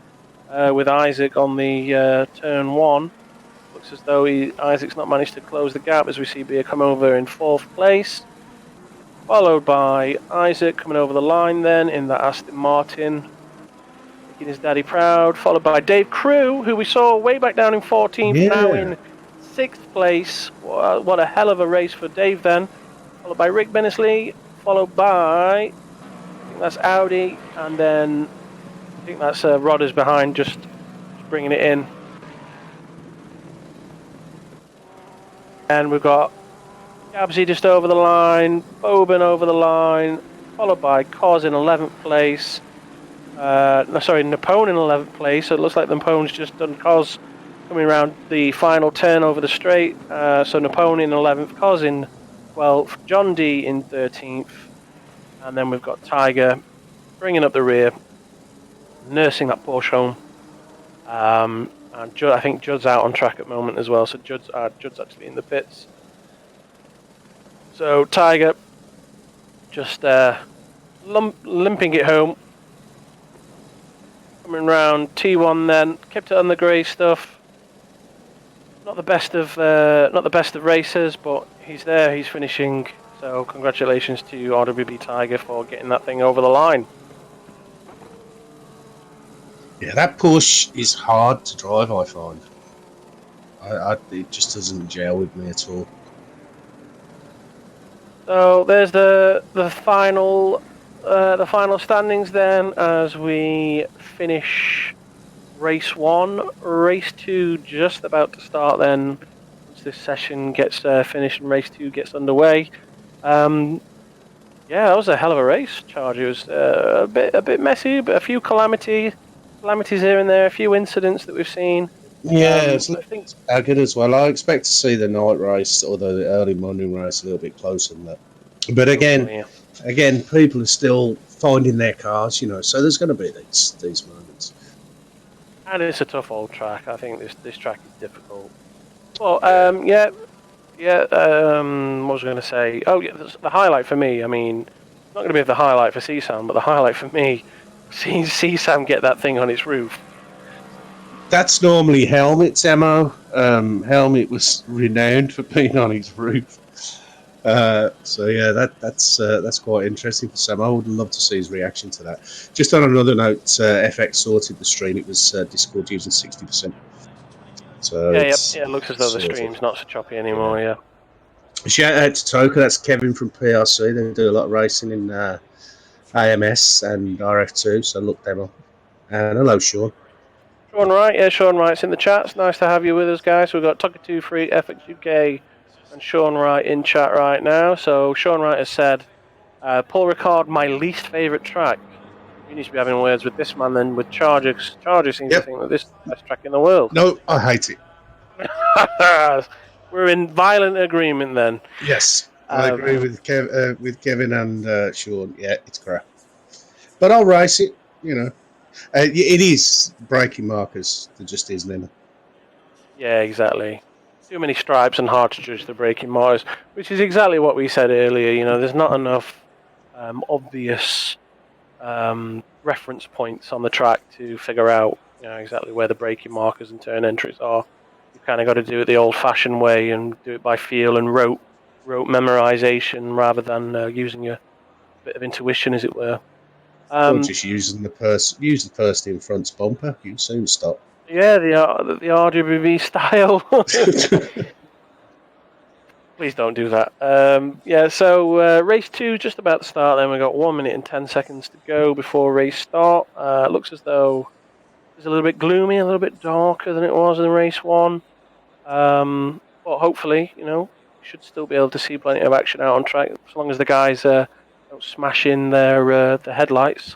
with Isaac on the turn 1. Looks as though Isaac's not managed to close the gap as we see Beer come over in fourth place. Followed by Isaac coming over the line then in the Aston Martin, making his daddy proud. Followed by Dave Crew, who we saw way back down in 14th, now in 6th place. What a hell of a race for Dave then. Followed by Rick Bennesley, followed by, I think that's Audi, and then I think that's Rodders behind, just bringing it in. And we've got Gabsy just over the line, Boban over the line, followed by Cos in 11th place. Napone in 11th place, so it looks like Napone's just done Cos coming around the final turn over the straight. So Napone in 11th, Cos in 12th, John D in 13th, and then we've got Tiger bringing up the rear, nursing that Porsche home. And I think Judd's out on track at the moment as well, so Judd's actually in the pits. So Tiger just limping it home, coming round T1 then, kept it on the grey stuff. Not the best of racers, but he's there, he's finishing. So congratulations to RWB Tiger for getting that thing over the line. Yeah, that Porsche is hard to drive, I find. It just doesn't gel with me at all. So there's the final standings then as we finish race 1. Race 2 just about to start then. Once this session gets finished and race 2 gets underway. Yeah, that was a hell of a race, Charge. It was a bit messy, but a few calamities here and there, a few incidents that we've seen. Yeah, I think, it's good as well. I expect to see the night race or the early morning race a little bit closer than that. But hopefully, yeah. again, people are still finding their cars, so there's going to be these moments. And it's a tough old track. I think this track is difficult. Well, Yeah. yeah, yeah. What was I going to say? Oh, yeah, the highlight for me. I mean, it's not going to be the highlight for CSAM, but the highlight for me, seeing CSAM get that thing on its roof. That's normally Helmet's MO. Helmet was renowned for being on his roof. So yeah, that's quite interesting for Sam. I would love to see his reaction to that. Just on another note, FX sorted the stream. It was Discord using 60%, so Yeah, yep. it's Yeah, it looks as though the sorted. stream's not so choppy Yeah. anymore. Yeah. Shout out to Toka. That's Kevin from PRC. They do a lot of racing in AMS and RF2. So look them up. And hello, Sean. Sean Wright, yeah, Sean Wright's in the chat. It's nice to have you with us, guys. So we've got Tucker2 Free, FX UK, and Sean Wright in chat right now. So Sean Wright has said, Paul Ricard, my least favourite track. You need to be having words with this man then with Charger. Charger seems to Yep. think that this is the best track in the world. No, I hate it. We're in violent agreement then. Yes, I agree with Kevin and Sean. Yeah, it's crap. But I'll race it. It is breaking markers. There just isn't any. Yeah, exactly. Too many stripes and hard to judge the braking marks, which is exactly what we said earlier. There's not enough obvious reference points on the track to figure out exactly where the braking markers and turn entries are. You've kind of got to do it the old-fashioned way and do it by feel and rote memorization rather than using a bit of intuition, as it were. Or just use the person in front's bumper. You soon stop. Yeah, the RWB style. Please don't do that. Yeah, so race 2 just about to start. Then we've got 1 minute and 10 seconds to go before race start. Looks as though it's a little bit gloomy, a little bit darker than it was in race 1. But hopefully, we should still be able to see plenty of action out on track as long as the guys don't smash in their headlights.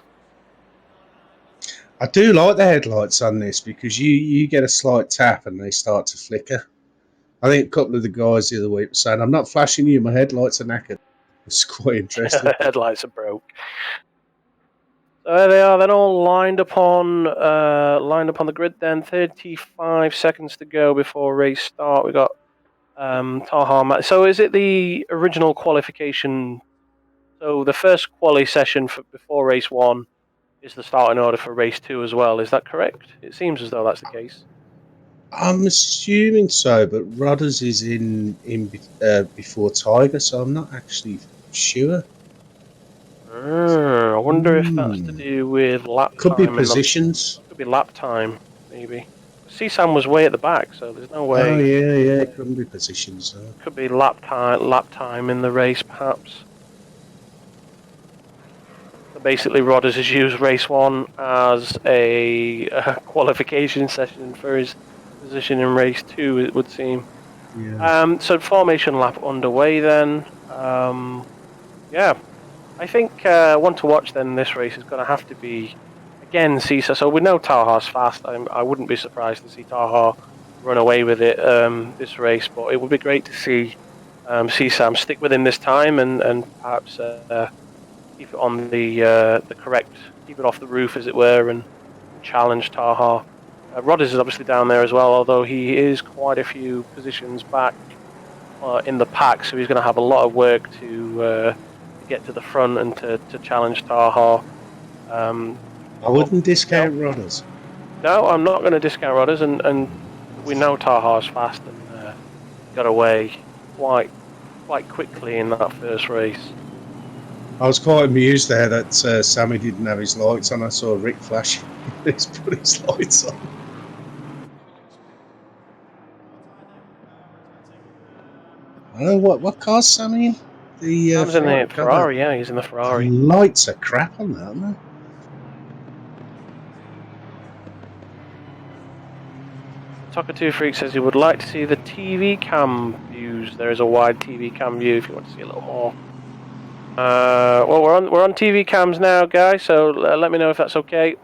I do like the headlights on this because you get a slight tap and they start to flicker. I think a couple of the guys the other week were saying, "I'm not flashing you. My headlights are knackered." It's quite interesting. The headlights are broke. So there they are. Then all lined up on the grid. Then 35 seconds to go before race start. We got Taha. So is it the original qualification? So the first quali session before race 1 is the starting order for race 2 as well. Is that correct? It seems as though that's the case. I'm assuming so, but Rodders is in before Tiger, so I'm not actually sure. I wonder if that's to do with lap Could time. be positions. Could be lap time, maybe. CSAM was way at the back, so there's no way. Oh yeah, it couldn't be positions. Could be lap time in the race, perhaps. So basically, Rodders has used race 1 as a qualification session for his position in race 2, it would seem. Yeah. So formation lap underway then. Yeah, I think one to watch then this race is going to have to be, again, Cesar. So we know Taha's fast. I wouldn't be surprised to see Taha run away with it this race, but it would be great to see CSAM stick within this time and perhaps keep it on the correct, keep it off the roof, as it were, and challenge Taha. Rodders is obviously down there as well, although he is quite a few positions back in the pack, so he's going to have a lot of work to get to the front and to challenge Taha. I wouldn't discount Rodders. No, I'm not going to discount Rodders, and we know Taha's fast and got away quite quickly in that first race. I was quite amused there that Sammy didn't have his lights on. I saw Rick flash. He's put his lights on. Oh, what car's Sammy in? Sam's in the Ferrari, yeah, he's in the Ferrari. The lights are crap on that, aren't they? Tucker2 Freak says he would like to see the TV cam views. There is a wide TV cam view if you want to see a little more. Well, we're on TV cams now, guys. So let me know if that's okay.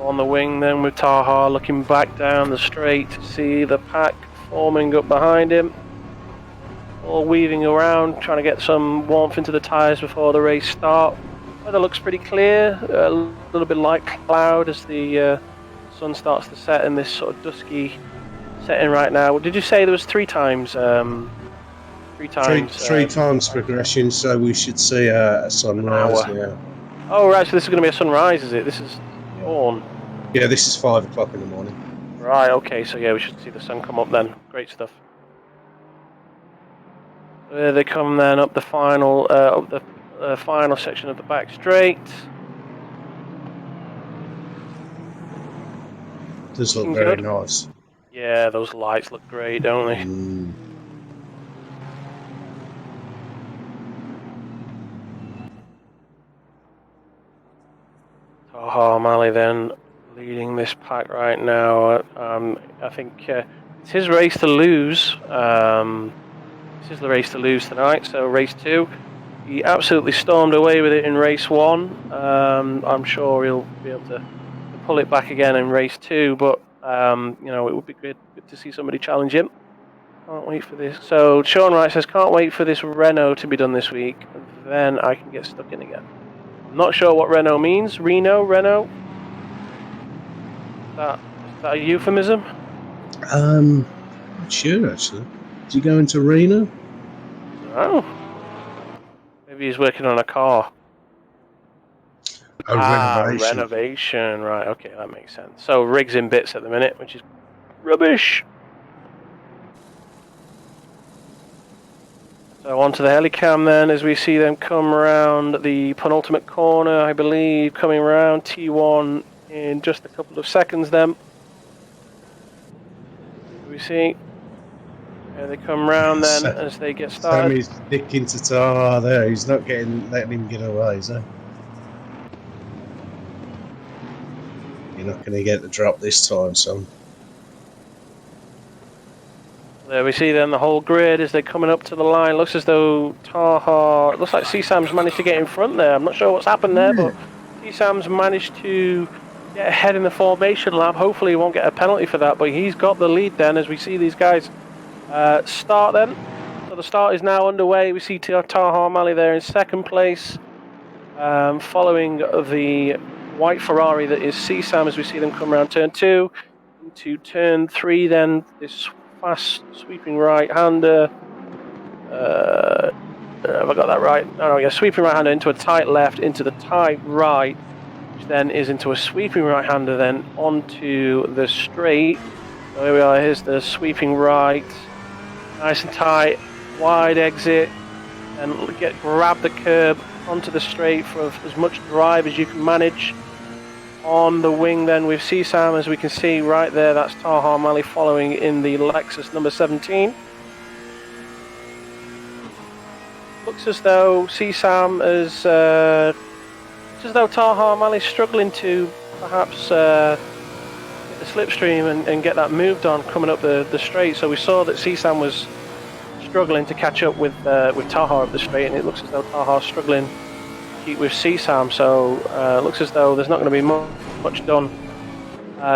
on the wing then with Taha looking back down the straight to see the pack forming up behind him. All weaving around, trying to get some warmth into the tyres before the race start. Weather looks pretty clear, a little bit light cloud as the sun starts to set in this sort of dusky setting right now. Did you say there was three times progression, so we should see a sunrise. Yeah. Oh right, so this is going to be a sunrise, is it? This is dawn. Yeah, this is 5 o'clock in the morning. Right. Okay. So yeah, we should see the sun come up then. Great stuff. There they come then up the final final section of the back straight. Does look very nice. Yeah, those lights look great, don't they? Taha O'Malley then leading this pack right now. I think it's his race to lose. This is the race to lose tonight. So race 2, he absolutely stormed away with it in race 1. I'm sure he'll be able to pull it back again in race 2. But you know, it would be good to see somebody challenge him. Can't wait for this. So Sean Wright says, can't wait for this Renault to be done this week. Then I can get stuck in again. I'm not sure what Renault means. Renault? Is that a euphemism? Not sure actually. Did you go into Reno? Oh. Maybe he's working on a car. Renovation. Right, okay, that makes sense. So rig's in bits at the minute, which is rubbish. So onto the helicam then, as we see them come around the penultimate corner, I believe, coming around T1 in just a couple of seconds then. We see. There they come round then as they get started. Sammy's sticking to Taha there. He's not letting him get away, is he? You're not going to get the drop this time, son. There we see then the whole grid as they're coming up to the line. Looks as though Taha, it looks like CSAM's managed to get in front there. I'm not sure what's happened there, but CSAM's managed to get ahead in the formation lap. Hopefully he won't get a penalty for that, but he's got the lead then as we see these guys start then. So the start is now underway. We see Taha O'Malley there in second place, following the white Ferrari that is CSAM as we see them come around turn 2 into turn 3 then. This fast sweeping right-hander. Have I got that right? Oh yeah, sweeping right-hander into a tight left, into the tight right, which then is into a sweeping right-hander then onto the straight. So here we are, here's the sweeping right. Nice and tight, wide exit, and grab the curb onto the straight for as much drive as you can manage. On the wing then with CSAM, as we can see right there, that's Taha O'Malley following in the Lexus number 17. Looks as though CSAM is, looks as though Taha O'Malley's struggling to perhaps get the slipstream and get that moved on coming up the straight. So we saw that CSAM was struggling to catch up with Taha up the straight, and it looks as though Taha's struggling with CSAM, so looks as though there's not going to be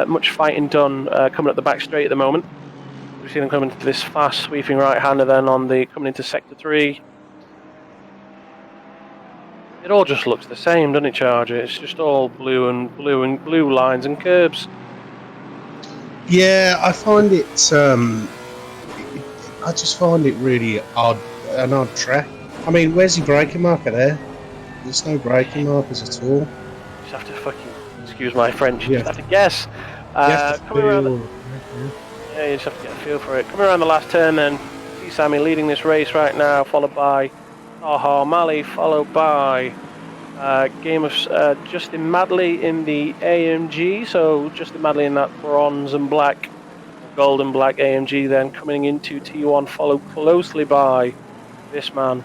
much fighting done coming up the back straight at the moment. We see them coming into this fast sweeping right-hander then coming into sector 3. It all just looks the same, doesn't it, Charger? It's just all blue lines and curbs. Yeah, I find it. I just find it really an odd track. I mean, where's your braking marker there? There's no braking markers at all. You just have to fucking, excuse my French, you just have to guess. Coming around yeah, you just have to get a feel for it. Coming around the last turn then, see Sammy leading this race right now, followed by Taha O'Malley, followed by game of Justin Madley in the AMG. So Justin Madley in that bronze and black, gold and black AMG then coming into T1, followed closely by this man,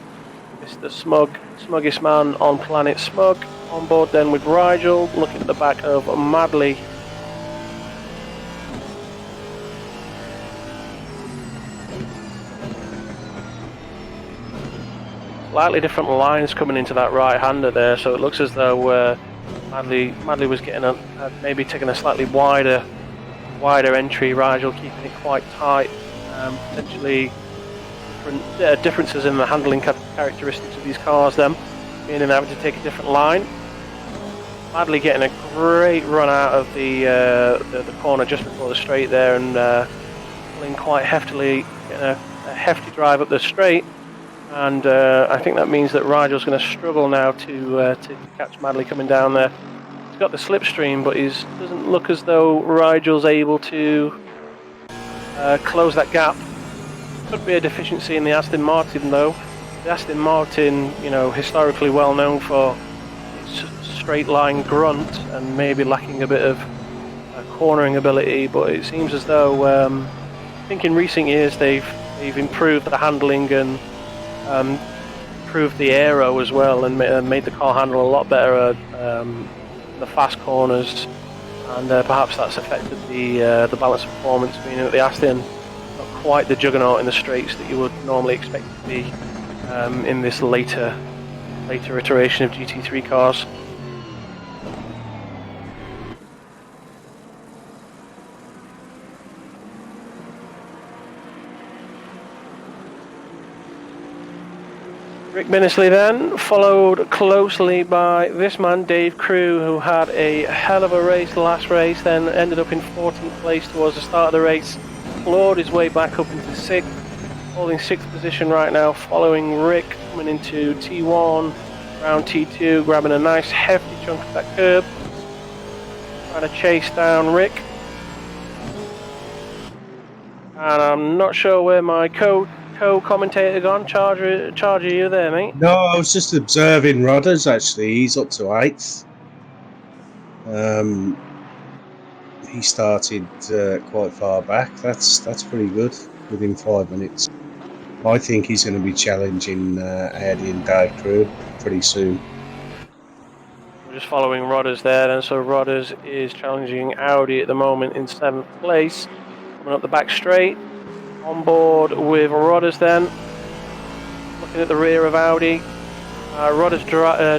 Mr. Smuggest man on planet Smug, on board then with Rigel, looking at the back of Madley. Slightly different lines coming into that right-hander there, so it looks as though Madley was getting maybe taking a slightly wider entry. Rigel keeping it quite tight. Potentially differences in the handling characteristics of these cars. Them meaning having to take a different line. Madley getting a great run out of the corner just before the straight there, and pulling quite heftily, getting a hefty drive up the straight. And I think that means that Rigel's going to struggle now to catch Madley coming down there. He's got the slipstream, but he doesn't look as though Rigel's able to close that gap. Could be a deficiency in the Aston Martin, though. The Aston Martin, historically well known for its straight line grunt and maybe lacking a bit of cornering ability, but it seems as though I think in recent years they've improved the handling and improved the aero as well, and made the car handle a lot better at the fast corners, and perhaps that's affected the balance of performance, meaning that the Aston not quite the juggernaut in the straights that you would normally expect to be in this later iteration of GT3 cars. Rick Binnisley then, followed closely by this man, Dave Crew, who had a hell of a race the last race, then ended up in 14th place towards the start of the race, clawed his way back up into 6th, holding 6th position right now, following Rick, coming into T1, round T2, grabbing a nice hefty chunk of that curb, trying to chase down Rick. And I'm not sure where my co-commentator gone. Charger, you there, mate? No, I was just observing Rodders, actually. He's up to 8th. He started quite far back. That's pretty good within 5 minutes. I think he's going to be challenging Audi and Dave Crew pretty soon. We're just following Rodders there, and so Rodders is challenging Audi at the moment in 7th place. Coming up the back straight, on board with Rodders then. Looking at the rear of Audi. Rodders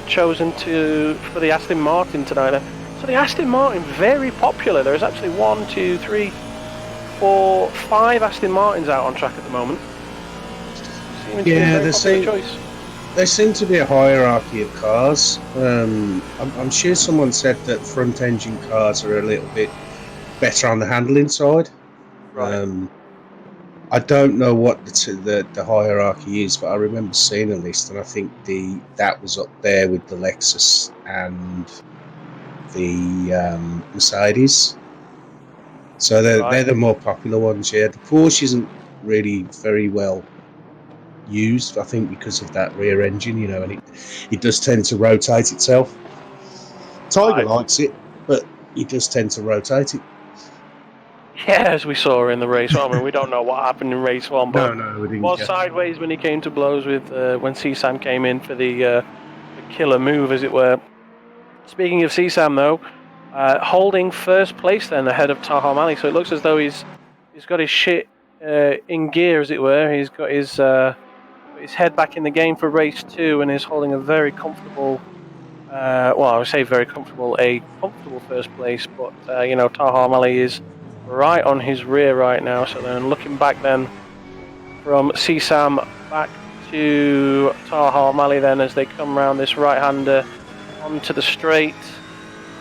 chosen for the Aston Martin tonight. So the Aston Martin, very popular. There's actually 1, 2, 3, 4, 5 Aston Martins out on track at the moment. Yeah, there seems to be a hierarchy of cars. I'm sure someone said that front engine cars are a little bit better on the handling side. Right. I don't know what the hierarchy is, but I remember seeing a list, and I think that was up there with the Lexus and the Mercedes. So they're the more popular ones. Yeah, the Porsche isn't really very well used, I think, because of that rear engine, and it does tend to rotate itself. Tiger likes it, but it does tend to rotate it. Yeah, as we saw in the race one. I mean, we don't know what happened in race one, but no, we didn't. Was sideways when he came to blows with when CSAM came in for the killer move, as it were. Speaking of CSAM, though, holding first place then ahead of Taha Mali, so it looks as though he's got his shit in gear, as it were. He's got his head back in the game for race 2 and is holding a very comfortable. I would say very comfortable, a comfortable first place, but Taha Mali is right on his rear right now. So then looking back then from CSAM back to Taha Mali then as they come round this right-hander onto the straight.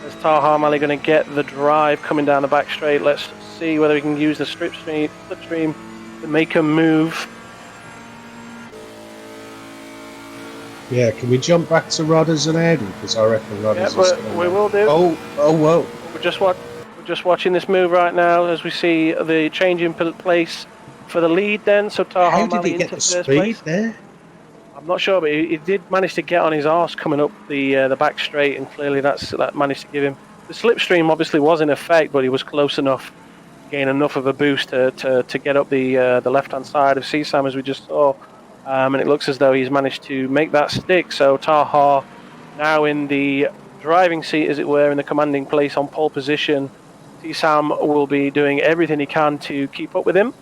Is Taha Mali going to get the drive coming down the back straight? Let's see whether he can use the slipstream to make a move. Yeah, can we jump back to Rodders and Audi? Because I reckon Rodders is we will do. Oh, whoa. We're just watching this move right now as we see the change in place for the lead then. So Taha Mali into first place. There? I'm not sure, but he did manage to get on his arse coming up the back straight, and clearly that managed to give him... The slipstream obviously was in effect, but he was close enough, gain enough of a boost to get up the left-hand side of CSAM, as we just saw. And it looks as though he's managed to make that stick. So Taha now in the driving seat, as it were, in the commanding place on pole position. CSAM will be doing everything he can to keep up with him.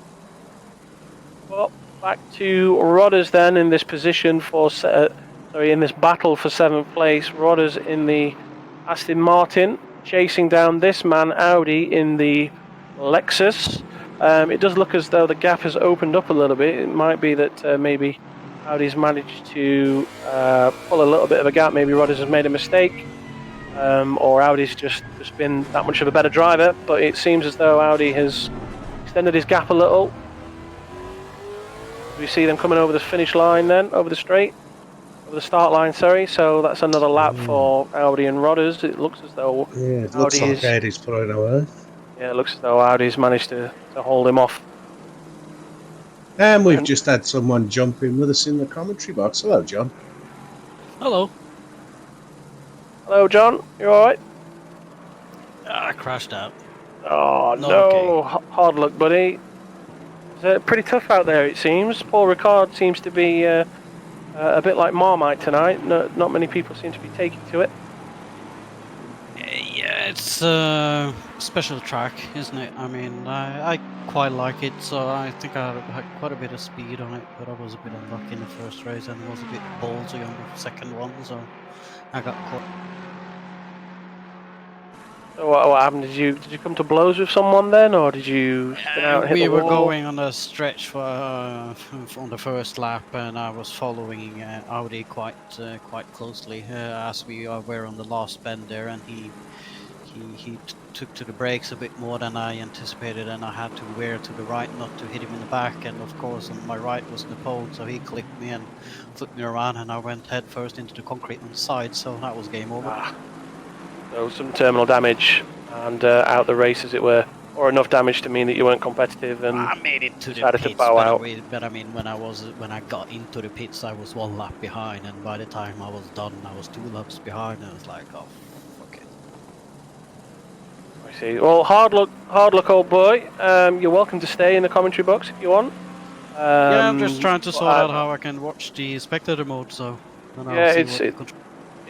Well, back to Rodders then in this position in this battle for 7th place. Rodders in the Aston Martin chasing down this man Audi in the Lexus. It does look as though the gap has opened up a little bit. It might be that maybe Audi's managed to pull a little bit of a gap. Maybe Rodders has made a mistake, or Audi's just been that much of a better driver. But it seems as though Audi has extended his gap a little. We see them coming over the finish line then, over the straight. Over the start line, sorry. So that's another lap for Audi and Rodders. It looks as though it looks like Audi's pulling away. Yeah, it looks as though Audi's managed to hold him off. And we've just had someone jump in with us in the commentary box. Hello, John. Hello. Hello, John. You all right? I crashed out. Oh, Not no. okay. Hard luck, buddy. It's pretty tough out there, it seems. Paul Ricard seems to be a bit like Marmite tonight. Not many people seem to be taking to it. Yeah, it's a special track, isn't it? I mean, I quite like it, so I think I had quite a bit of speed on it, but I was a bit unlucky in the first race and was a bit ballsy on the second one, so I got caught. So what happened? Did you come to blows with someone then, or did you spin out and hit the wall? We were going on a stretch for on the first lap, and I was following Audi quite closely as we were on the last bend there, and he took to the brakes a bit more than I anticipated, and I had to veer to the right not to hit him in the back, and of course on my right was the pole, so he clipped me and flipped me around, and I went head first into the concrete on the side, so that was game over. So some terminal damage and out the race, as it were, or enough damage to mean that you weren't competitive and I made it to the decided pits, to bow out. but I mean, when I got into the pits, I was one lap behind, and by the time I was done, I was 2 laps behind, and I was like, oh, fuck it. I see. Well, hard luck, old boy. You're welcome to stay in the commentary box if you want. Yeah, I'm just trying to sort out how I can watch the spectator mode, so then yeah, I'll see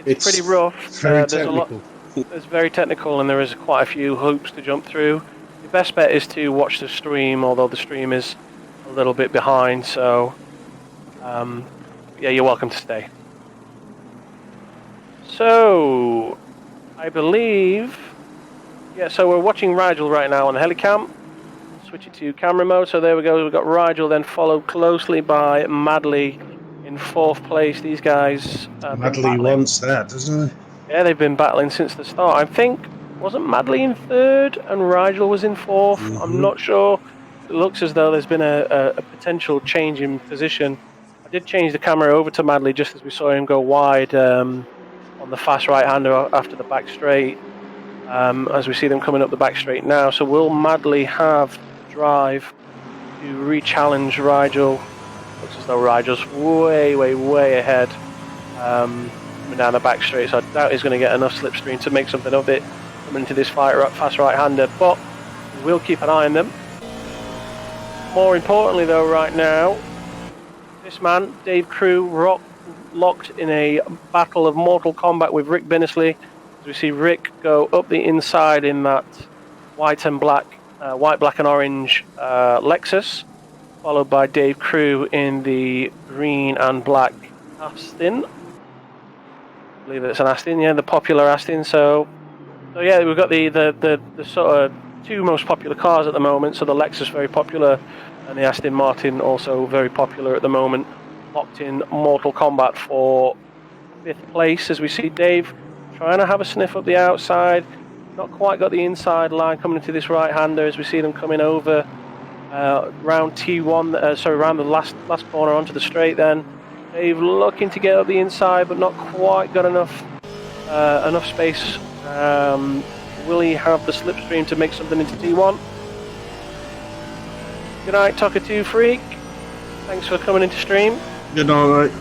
it's pretty rough. Very technical. It's very technical, and there is quite a few hoops to jump through. Your best bet is to watch the stream, although the stream is a little bit behind. So, yeah, you're welcome to stay. So, I believe, yeah. So we're watching Rigel right now on the helicam. Switch it to camera mode. So there we go. We've got Rigel, then followed closely by Madley in 4th place. These guys. Madley wants that, doesn't he? Yeah, they've been battling since the start. I think, wasn't Madley in 3rd and Rigel was in 4th? Mm-hmm. I'm not sure. It looks as though there's been a potential change in position. I did change the camera over to Madley just as we saw him go wide on the fast right-hander after the back straight, as we see them coming up the back straight now. So will Madley have the drive to re-challenge Rigel? Looks as though Rigel's way ahead. Coming down the back straight, so I doubt he's going to get enough slipstream to make something of it coming into this fight fast right-hander, but we'll keep an eye on them. More importantly though, right now, this man, Dave Crew, locked in a battle of mortal combat with Rick Binnisley, as we see Rick go up the inside in that white, black and orange Lexus, followed by Dave Crew in the green and black Aston. I believe it's an Aston, yeah, the popular Aston. So yeah, we've got the sort of 2 most popular cars at the moment. So the Lexus very popular, and the Aston Martin also very popular at the moment. Locked in mortal combat for 5th place, as we see Dave trying to have a sniff up the outside. Not quite got the inside line coming into this right-hander, as we see them coming over round T1. Around the last corner onto the straight. Then Dave looking to get up the inside, but not quite got enough space. Will he have the slipstream to make something into T1? Good night, Talker2 Freak. Thanks for coming into stream. Good night.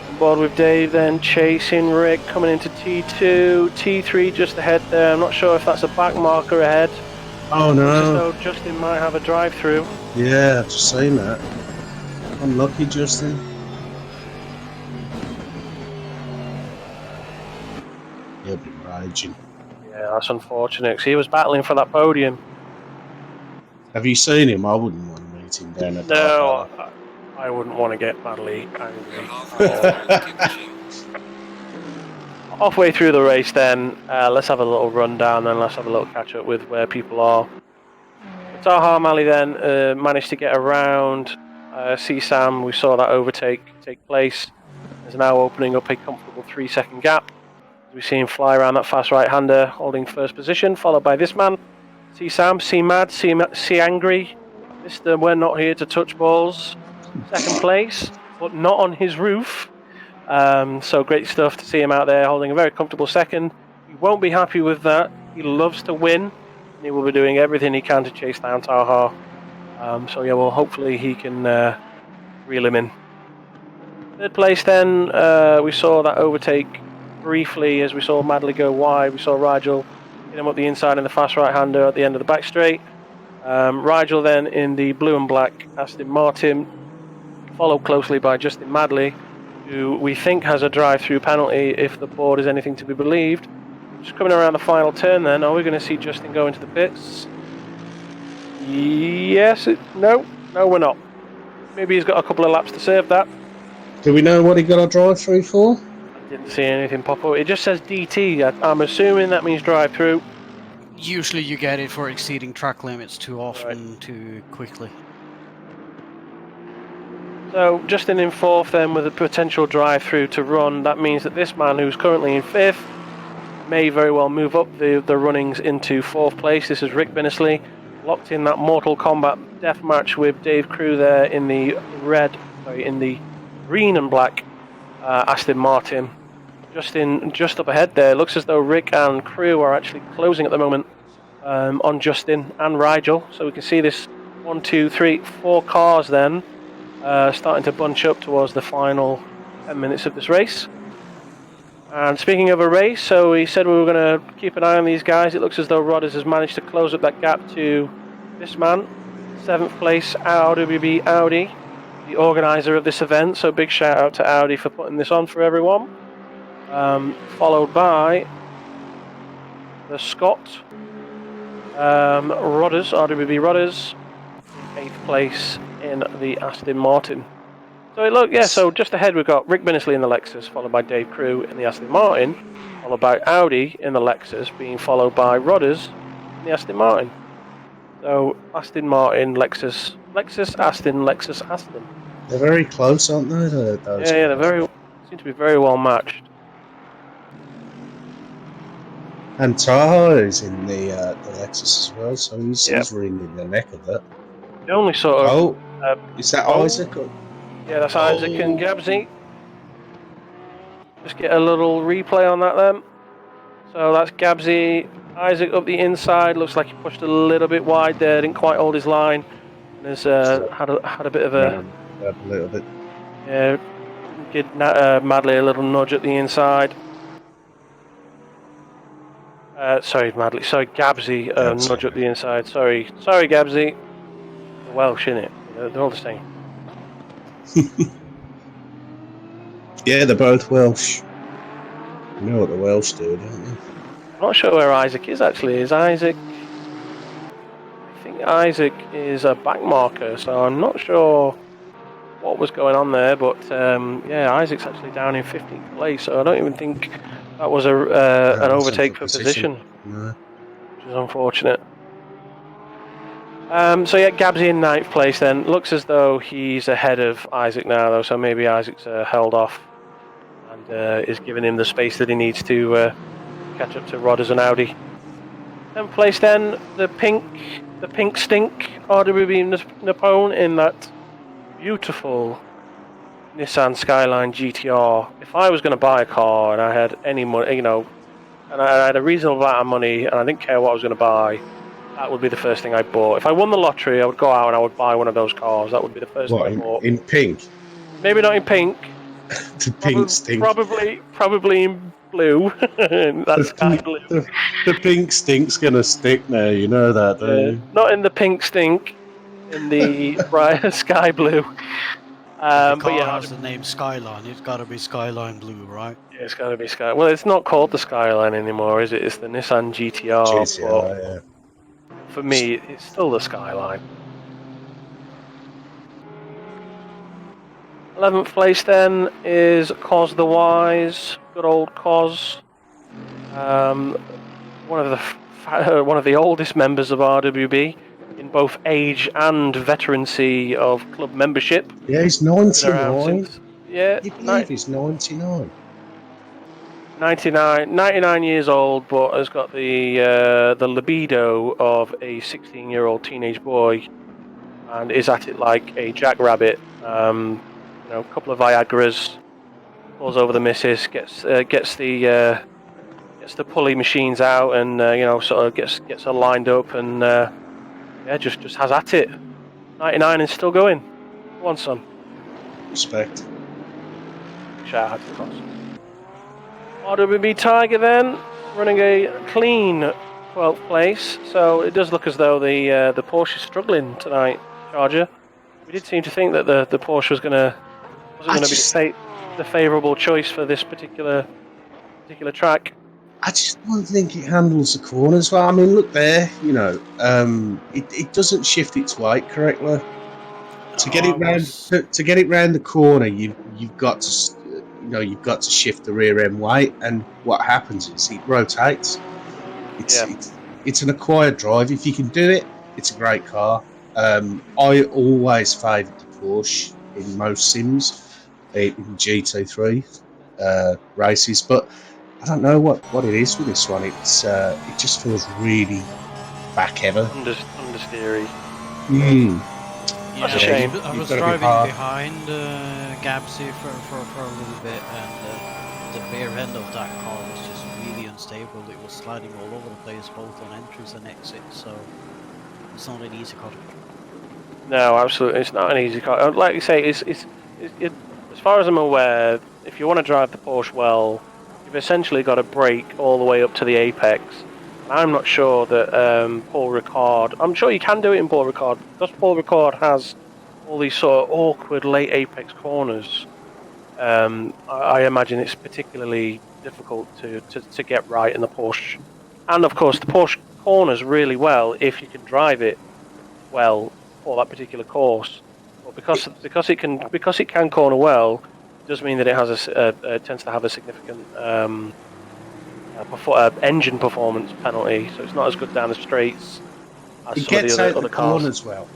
On board with Dave, then chasing Rick, coming into T2, T3 just ahead there. I'm not sure if that's a back marker ahead. Oh no. So Justin might have a drive-through. Yeah, I've just seen that. Unlucky, Justin. He'll be raging. Yeah, that's unfortunate, because he was battling for that podium. Have you seen him? I wouldn't want to meet him down at No, I wouldn't want to get badly angry. halfway through the race then, let's have a little rundown and let's have a little catch up with where people are. Taha Mali then managed to get around CSAM. We saw that overtake take place. Is now opening up a comfortable 3-second gap. We see him fly around that fast right-hander, holding first position, followed by this man. See Sam, see Mad, see Angry. Mr. We're not here to touch balls. Second place, but not on his roof. So great stuff to see him out there holding a very comfortable second. He won't be happy with that. He loves to win. And he will be doing everything he can to chase down Taha. So yeah, well, hopefully he can reel him in. Third place then, we saw that overtake briefly as we saw Madley go wide. We saw Rigel hit him up the inside in the fast right-hander at the end of the back straight. Rigel then in the blue and black Aston Martin, followed closely by Justin Madley, who we think has a drive-through penalty if the board is anything to be believed. Just coming around the final turn then, are we going to see Justin go into the pits? Yes, no, we're not. Maybe he's got a couple of laps to serve that. Do we know what he got a drive-through for? I didn't see anything pop up. It just says DT. I'm assuming that means drive-through. Usually you get it for exceeding track limits too often, too quickly. So Justin in fourth then with a potential drive-through to run. That means that this man who's currently in fifth may very well move up the runnings into fourth place. This is Rick Binnisley, locked in that Mortal Kombat death match with Dave Crew there in the green and black Aston Martin. Justin just up ahead there. Looks as though Rick and Crew are actually closing at the moment on Justin and Rigel. So we can see this 1, 2, 3, 4 cars then starting to bunch up towards the final 10 minutes of this race. And speaking of a race, so we said we were going to keep an eye on these guys. It looks as though Rodders has managed to close up that gap to this man, 7th place RWB Audi, the organizer of this event. So big shout out to Audi for putting this on for everyone. Followed by the Scott Rodders, RWB Rodders, 8th place in the Aston Martin. So look, yeah, so just ahead we've got Rick Binnisley in the Lexus, followed by Dave Crew in the Aston Martin, followed by Audi in the Lexus, being followed by Rodders in the Aston Martin. So Aston Martin, Lexus, Aston, Lexus, Aston. They're very close, aren't they? Those Yeah, they seem to be very well matched. And Taha is in the Lexus as well, so he's really in the neck of it. The only sort of... is that Isaac? Yeah, that's Isaac and Gabsy. Just get a little replay on that then. So that's Gabsy. Isaac up the inside. Looks like he pushed a little bit wide there. Didn't quite hold his line. There's had a bit of a little bit. Yeah, give Madley a little nudge at the inside. Sorry, Gabsy, nudge up the inside. Sorry, Gabsy. Welsh, innit? They're all the same. Yeah, they're both Welsh. You know what the Welsh do, don't you? I'm not sure where Isaac is actually. I think Isaac is a back marker, so I'm not sure what was going on there. But yeah, Isaac's actually down in 15th place, so I don't even think that was an overtake for position. No. Which is unfortunate. So yeah, Gabsy in 9th place then. Looks as though he's ahead of Isaac now though, so maybe Isaac's held off and is giving him the space that he needs to catch up to Rodders and Audi. 10th place then, the pink stink RWB Napone in that beautiful Nissan Skyline GTR. If I was going to buy a car and I had any money, and I had a reasonable amount of money and I didn't care what I was going to buy, that would be the first thing I bought. If I won the lottery, I would go out and I would buy one of those cars. That would be the first thing I bought. In pink? Maybe not in pink. The pink stink. Probably in blue. That's sky blue. The pink stink's going to stick now, you know that, don't you? Not in the pink stink, in the bright sky blue. The car has the name Skyline. It's got to be Skyline Blue, right? Yeah, it's got to be Skyline. Well, it's not called the Skyline anymore, is it? It's the Nissan GTR. GTR, yeah. For me, it's still the Skyline. 11th place then is Cos the Wise. Good old Cos. one of the oldest members of RWB in both age and veterancy of club membership. Yeah, he's Been around 99. since, yeah, Can you believe he's 99? 99 years old, but has got the libido of a 16-year-old teenage boy, and is at it like a jackrabbit. You know, a couple of Viagra's, pulls over the missus, gets the pulley machines out, and you know, sort of gets her lined up, and yeah, just has at it. 99 and still going. Go on, son. Respect. Shout out to the boss. RWB Tiger then running a clean 12th place, so it does look as though the Porsche is struggling tonight. Charger. We did seem to think that the Porsche wasn't going to be the favourable choice for this particular track. I just don't think it handles the corners well. I mean, look there, you know, it doesn't shift its weight correctly. To get it round the corner, you've got to shift the rear end weight, and what happens is it rotates. It's an acquired drive. If you can do it, it's a great car. I always favoured the Porsche in most sims, in GT3 races, but I don't know what it is with this one. It just feels really back heavy. Understeery. Yeah, That's a shame. I was driving behind Gabsy for a little bit, and the rear end of that car was just really unstable. It was sliding all over the place, both on entries and exits, so it's not an easy car. No, absolutely, it's not an easy car. Like you say, it's as far as I'm aware, if you want to drive the Porsche well, you've essentially got to brake all the way up to the apex. I'm not sure that Paul Ricard... I'm sure you can do it in Paul Ricard, because Paul Ricard has all these sort of awkward late apex corners. I imagine it's particularly difficult to get right in the Porsche. And of course, the Porsche corners really well if you can drive it well for that particular course. But because it can corner well, it does mean that it has tends to have a significant engine performance penalty, so it's not as good down the straights as it gets some of out the other the cars. corners well.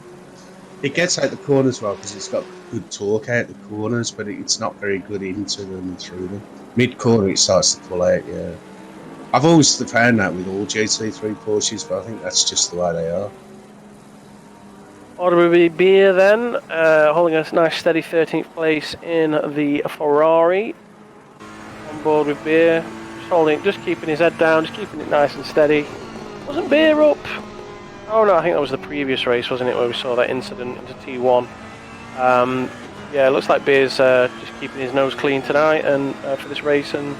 It gets out the corners well because it's got good torque out the corners, but it's not very good into them and through them. Mid corner, it starts to pull out. Yeah, I've always found that with all GT3 Porsches, but I think that's just the way they are. RWB Beer then, holding a nice steady 13th place in the Ferrari. On board with Beer. Just keeping his head down, just keeping it nice and steady. Wasn't Beer up? Oh no, I think that was the previous race, wasn't it, where we saw that incident into T1. Yeah, it looks like Beer's just keeping his nose clean tonight and for this race, and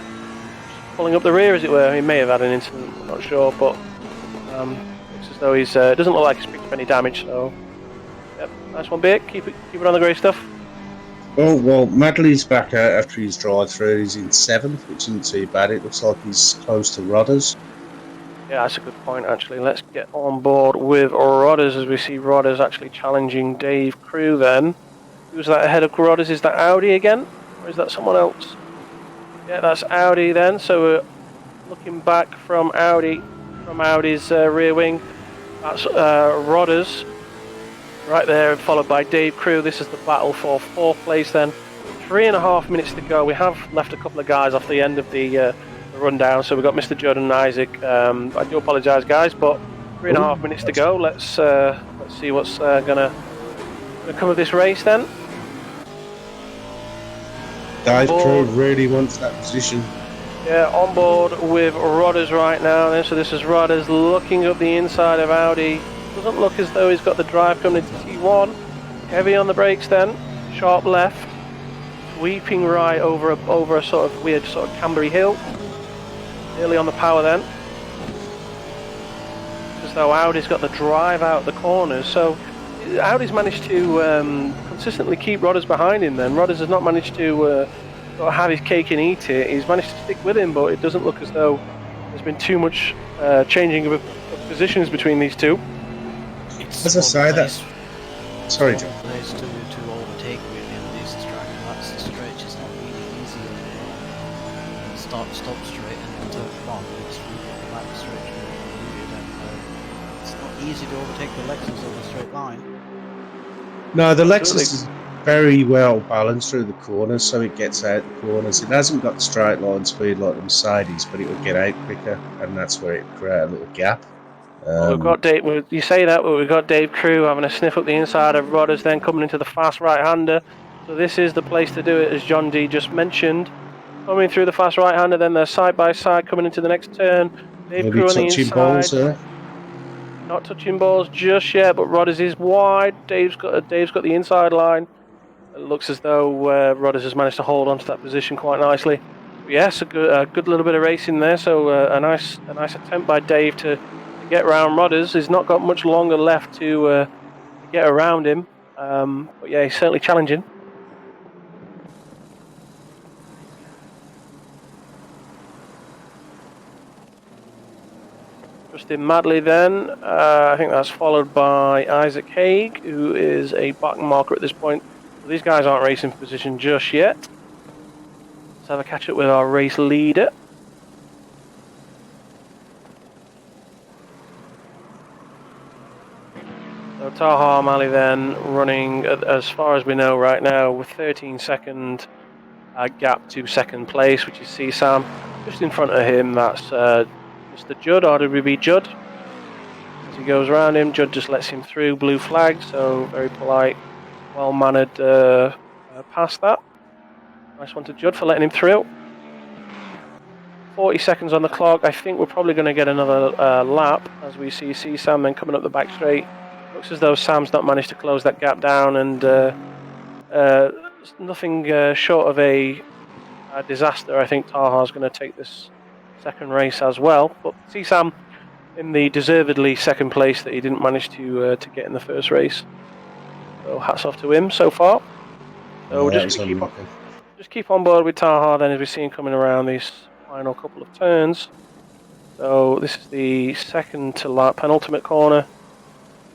pulling up the rear, as it were. He may have had an incident, I'm not sure, but looks as though he's doesn't look like he's picked up any damage. So, yep, nice one, Beer. Keep it on the grey stuff. Oh, well, Madley's back out after his drive-through. He's in 7th, which isn't too bad. It looks like he's close to Rodders. Yeah, that's a good point, actually. Let's get on board with Rodders as we see Rodders actually challenging Dave Crew then. Who's that ahead of Rodders? Is that Audi again? Or is that someone else? Yeah, that's Audi then. So we're looking back from Audi's rear wing. That's Rodders. Right there, followed by Dave Crew. This is the battle for 4th place then. 3.5 minutes to go. We have left a couple of guys off the end of the rundown, so we've got Mr. Judd and Isaac. I do apologise, guys, but 3.5 minutes to go. Let's see what's gonna come of this race then. Dave Crew really wants that position. Yeah, on board with Rodders right now then. So this is Rodders looking up the inside of Audi. Doesn't look as though he's got the drive coming into T1. Heavy on the brakes then. Sharp left. Sweeping right over a sort of weird sort of cambery hill. Nearly on the power then. As though Audi's got the drive out the corners. So Audi's managed to consistently keep Rodders behind him then. Rodders has not managed to sort of have his cake and eat it. He's managed to stick with him, but it doesn't look as though there's been too much changing of positions between these two. As I say, that. Sorry, John. Place to overtake with in this track. That's the stretch. It's not really easy. It's stop straight and well, it's the back stretch needed, and it's not easy to overtake the Lexus on a straight line. No, the Absolutely. Lexus is very well balanced through the corners, so it gets out the corners. It hasn't got the straight line speed like the Mercedes, but it will get out quicker, and that's where it create a little gap. Well, we've got Dave. You say that, but we've got Dave Crew having a sniff up the inside of Rodders, then coming into the fast right-hander. So this is the place to do it, as John D just mentioned. Coming through the fast right-hander, then they're side by side coming into the next turn. Dave Maybe Crew on the touching inside. balls there. Not touching balls just yet, but Rodders is wide. Dave's got the inside line. It looks as though Rodders has managed to hold onto that position quite nicely. But yes, a good little bit of racing there. So a nice attempt by Dave to get around Rodders. He's not got much longer left to get around him. But yeah, he's certainly challenging. Justin Madley then. I think that's followed by Isaac Haig, who is a back marker at this point. So these guys aren't racing for position just yet. Let's have a catch up with our race leader. So Taha Mali then running, as far as we know right now, with 13-second gap to second place, which is CSAM. Just in front of him, that's Mr. Judd, RWB Judd. As he goes around him, Judd just lets him through, blue flag, so very polite, well-mannered past that. Nice one to Judd for letting him through. 40 seconds on the clock. I think we're probably going to get another lap as we see CSAM then coming up the back straight. Looks as though Sam's not managed to close that gap down, and nothing short of a disaster. I think Taha's going to take this second race as well. But CSAM in the deservedly second place that he didn't manage to get in the first race. So hats off to him so far. So we're just going to keep on board with Taha then as we see him coming around these final couple of turns. So this is the second to lap, penultimate corner.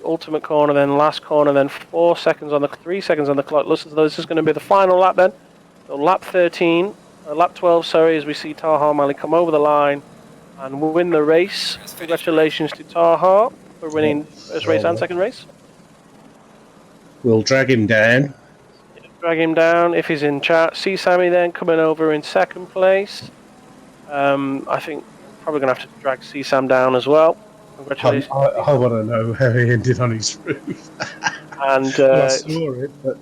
Ultimate corner, then last corner, then 3 seconds on the clock. Looks as though this is going to be the final lap then. So lap 12, sorry, as we see Taha Mali come over the line and win the race. Congratulations to Taha for winning first race and second race. We'll drag him down. Drag him down if he's in chat. See Sammy then coming over in second place. I think probably going to have to drag C-Sam down as well. Congratulations. I want to know how he ended on his roof. And I saw it, but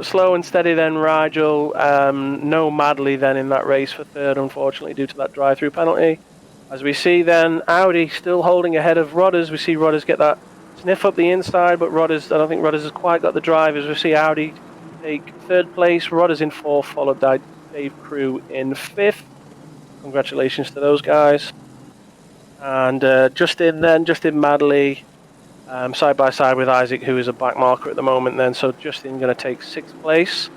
slow and steady then Rigel. No Madley then in that race for third, unfortunately, due to that drive-through penalty. As we see then Audi still holding ahead of Rodders. We see Rodders get that sniff up the inside, but I don't think Rodders has quite got the drive. As we see Audi take third place, Rodders in fourth, followed by Dave Crew in fifth. Congratulations to those guys. And Justin Madley, side by side with Isaac, who is a back marker at the moment then. So Justin going to take sixth place.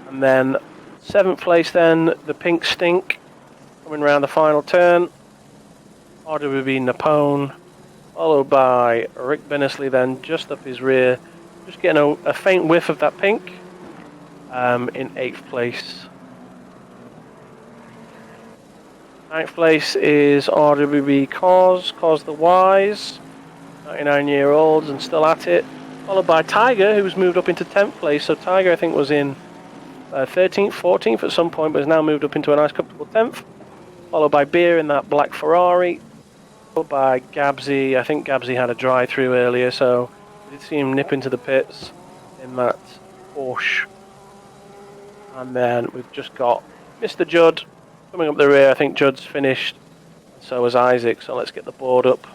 And then seventh place then, the Pink Stink, coming around the final turn. RWB Napone, followed by Rick Bennesley then, just up his rear. Just getting a faint whiff of that pink in eighth place. Ninth place is RWB Cos the Wise, 99-year-olds and still at it. Followed by Tiger, who's moved up into 10th place. So Tiger, I think, was in 13th, 14th at some point, but has now moved up into a nice comfortable 10th. Followed by Beer in that black Ferrari. Followed by Gabsy. I think Gabsy had a drive-through earlier, so we did see him nip into the pits in that Porsche. And then we've just got Mr. Judd coming up the rear. I think Judd's finished, and so is Isaac, so let's get the board up.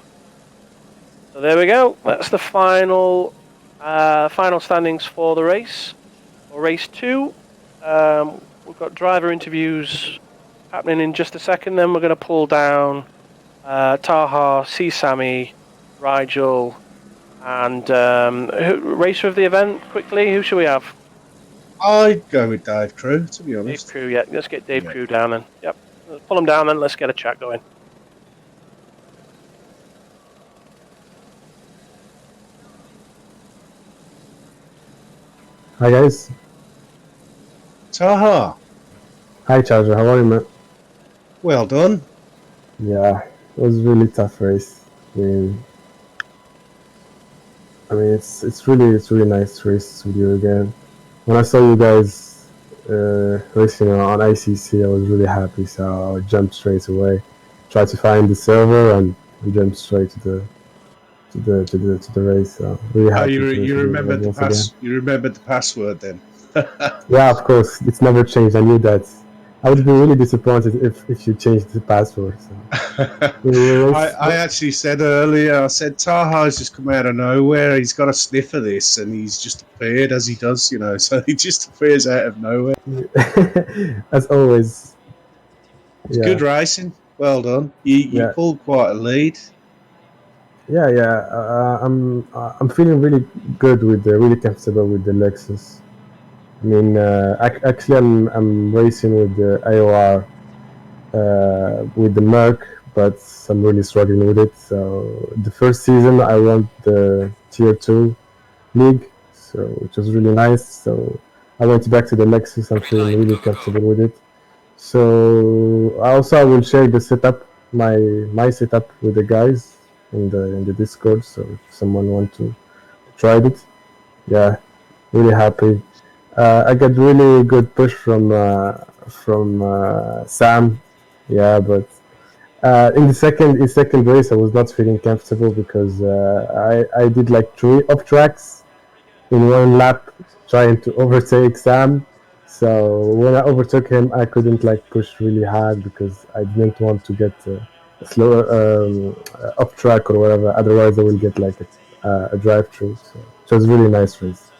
So there we go, that's the final standings for the race, or race 2. We've got driver interviews happening in just a second, then we're going to pull down Taha, C-Sammy, Rigel, and racer of the event, quickly, who should we have? I'd go with Dave Crew, to be honest. Dave Crew, yeah. Let's get Dave Crew down then. Yep. Let's pull him down then. Let's get a chat going. Hi guys. Taha, Hi, Charger. How are you, man? Well done. Yeah, it was a really tough race. It's really nice to race with you again. When I saw you guys racing on ICC, I was really happy. So I jumped straight away, tried to find the server, and jumped straight to the race. So really Oh, happy to race you with you guys remembered the once again. You remembered the password then. Yeah, of course, it's never changed. I knew that. I would be really disappointed if you changed the password. So. I actually said earlier, I said Taha's just come out of nowhere. He's got a sniff of this, and he's just appeared as he does, So he just appears out of nowhere. As always. It's good racing. Well done. You pulled quite a lead. Yeah. I'm feeling really good really comfortable with the Lexus. I mean, actually, I'm racing with the AOR with the Merc, but I'm really struggling with it. So the first season I won the Tier 2 league, so which was really nice. So I went back to the Lexus. I'm feeling really comfortable with it. So also I will share the setup, my setup with the guys in the Discord. So if someone want to try it, yeah, really happy. I got really good push from Sam, yeah, but in the second race I was not feeling comfortable because I did like 3 up tracks in one lap trying to overtake Sam. So when I overtook him, I couldn't like push really hard because I didn't want to get a slower up track or whatever. Otherwise, I will get like a drive through. So it was a really nice race.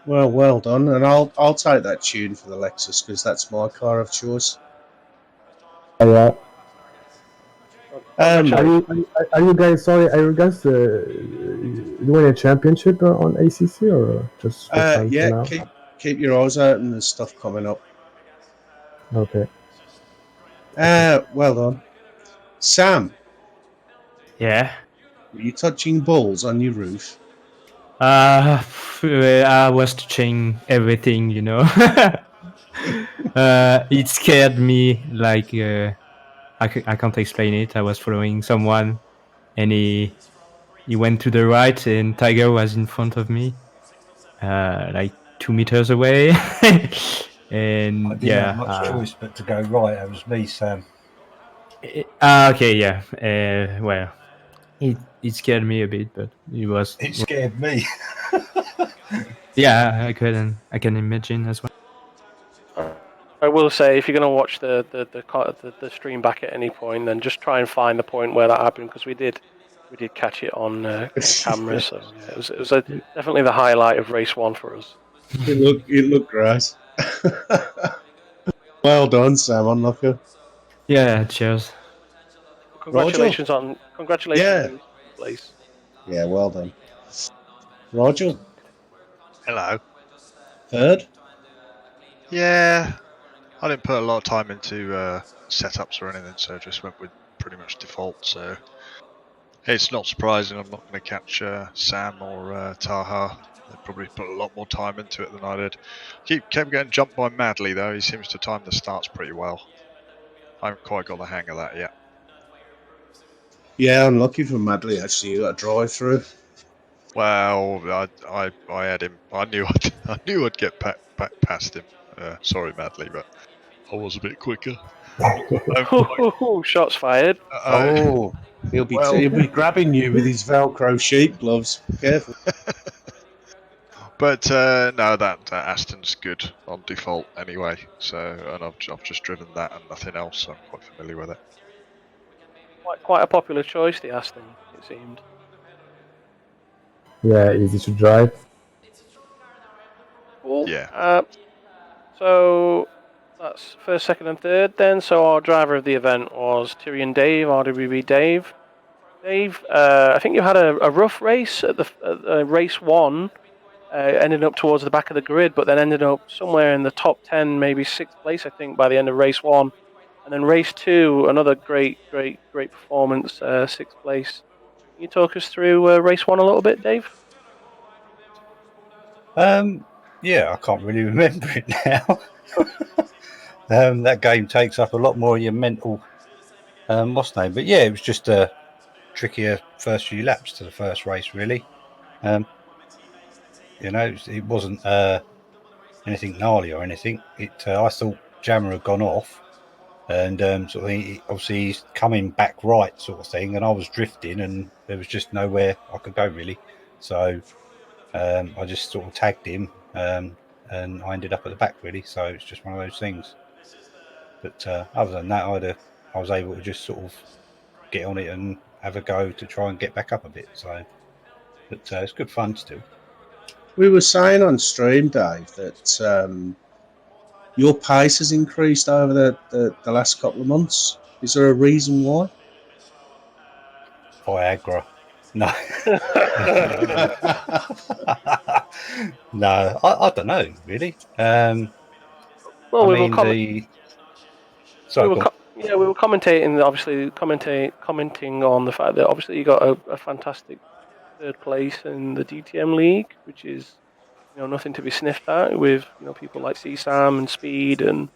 Well done, and I'll take that tune for the Lexus because that's my car of choice. Yeah. Congratulations. Are you guys sorry? Are you guys doing a championship on ACC or just for fun for Yeah, now? keep your eyes open. There's stuff coming up. Okay. Well done, Sam. Yeah. Were you touching balls on your roof? I was touching everything, it scared me. Like I can't explain it. I was following someone, and he went to the right, and Tiger was in front of me, like 2 meters away. And I didn't have much choice but to go right. It was me, Sam. Okay, yeah. Well, it scared me a bit, but It scared me. yeah, I can imagine as well. I will say, if you're going to watch the stream back at any point, then just try and find the point where that happened, because we did catch it on camera. So yeah, it was definitely the highlight of race 1 for us. It looked great. Well done, Sam. Unlucky. Yeah, cheers. Congratulations Roger? on Yeah. the place. Yeah, well done, Roger. Hello. Third. Yeah, I didn't put a lot of time into setups or anything, so I just went with pretty much default. So it's not surprising I'm not going to catch Sam or Taha. They probably put a lot more time into it than I did. Kept getting jumped by Madley though. He seems to time the starts pretty well. I haven't quite got the hang of that yet. Yeah, unlucky for Madley. Actually, you got a drive through. Well, I had him. I knew I'd get past him. Sorry, Madley, but I was a bit quicker. Shots fired. He'll be grabbing you with his Velcro sheep gloves. Careful. But no, that Aston's good on default anyway. So, and I've just driven that and nothing else. So I'm quite familiar with it. Quite a popular choice, the Aston, it seemed. Yeah, easy to drive. Cool. Yeah. So that's first, second, and third then. So our driver of the event was Tyrion Dave, RWB Dave. Dave, I think you had a rough race at the race 1. Ended up towards the back of the grid, but then ended up somewhere in the top 10, maybe 6th place, I think, by the end of race 1. And then race 2, another great performance, 6th place. Can you talk us through race 1 a little bit, Dave? Yeah, I can't really remember it now. that game takes up a lot more of your mental what's name. But yeah, it was just a trickier first few laps to the first race, really. It wasn't anything gnarly or anything. I thought Jammer had gone off, and obviously he's coming back right, sort of thing. And I was drifting, and there was just nowhere I could go really. So I just sort of tagged him, and I ended up at the back really. So it's just one of those things. But other than that, I was able to just sort of get on it and have a go to try and get back up a bit. So, but it's good fun still. We were saying on stream, Dave, that your pace has increased over the last couple of months. Is there a reason why? Viagra. No. No, I don't know really. Well, I we were mean the. Sorry, go on. we were commentating, obviously commenting on the fact that obviously you got a fantastic third place in the DTM league, which is nothing to be sniffed at, with people like CSAM and Speed and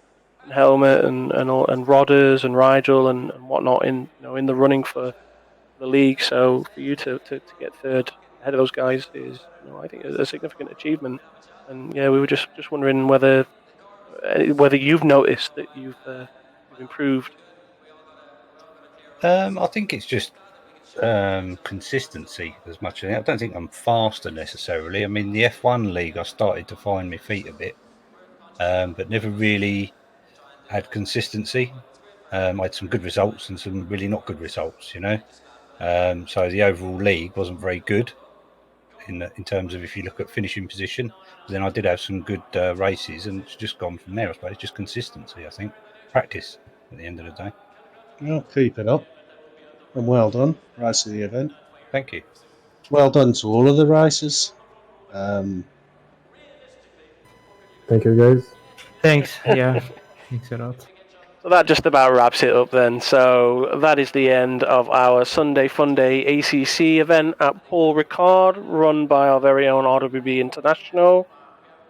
Helmet and Rodders and Rigel and whatnot in the running for the league. So for you to get third ahead of those guys is I think a significant achievement. And yeah, we were just wondering whether you've noticed that you've improved. I think it's just consistency as much as I don't think I'm faster necessarily. I mean, the F1 league, I started to find my feet a bit, but never really had consistency. I had some good results and some really not good results, So the overall league wasn't very good in terms of if you look at finishing position. But then I did have some good races, and it's just gone from there. I suppose it's just consistency. I think practice at the end of the day. Well, keep it up, and well done, race of the event. Thank you. Well done to all of the racers. Thank you, guys. Thanks. Yeah. Thanks a lot. So that just about wraps it up then. So that is the end of our Sunday Funday ACC event at Paul Ricard, run by our very own RWB International.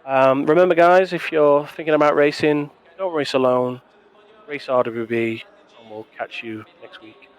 Remember, guys, if you're thinking about racing, don't race alone. Race RWB, and we'll catch you next week.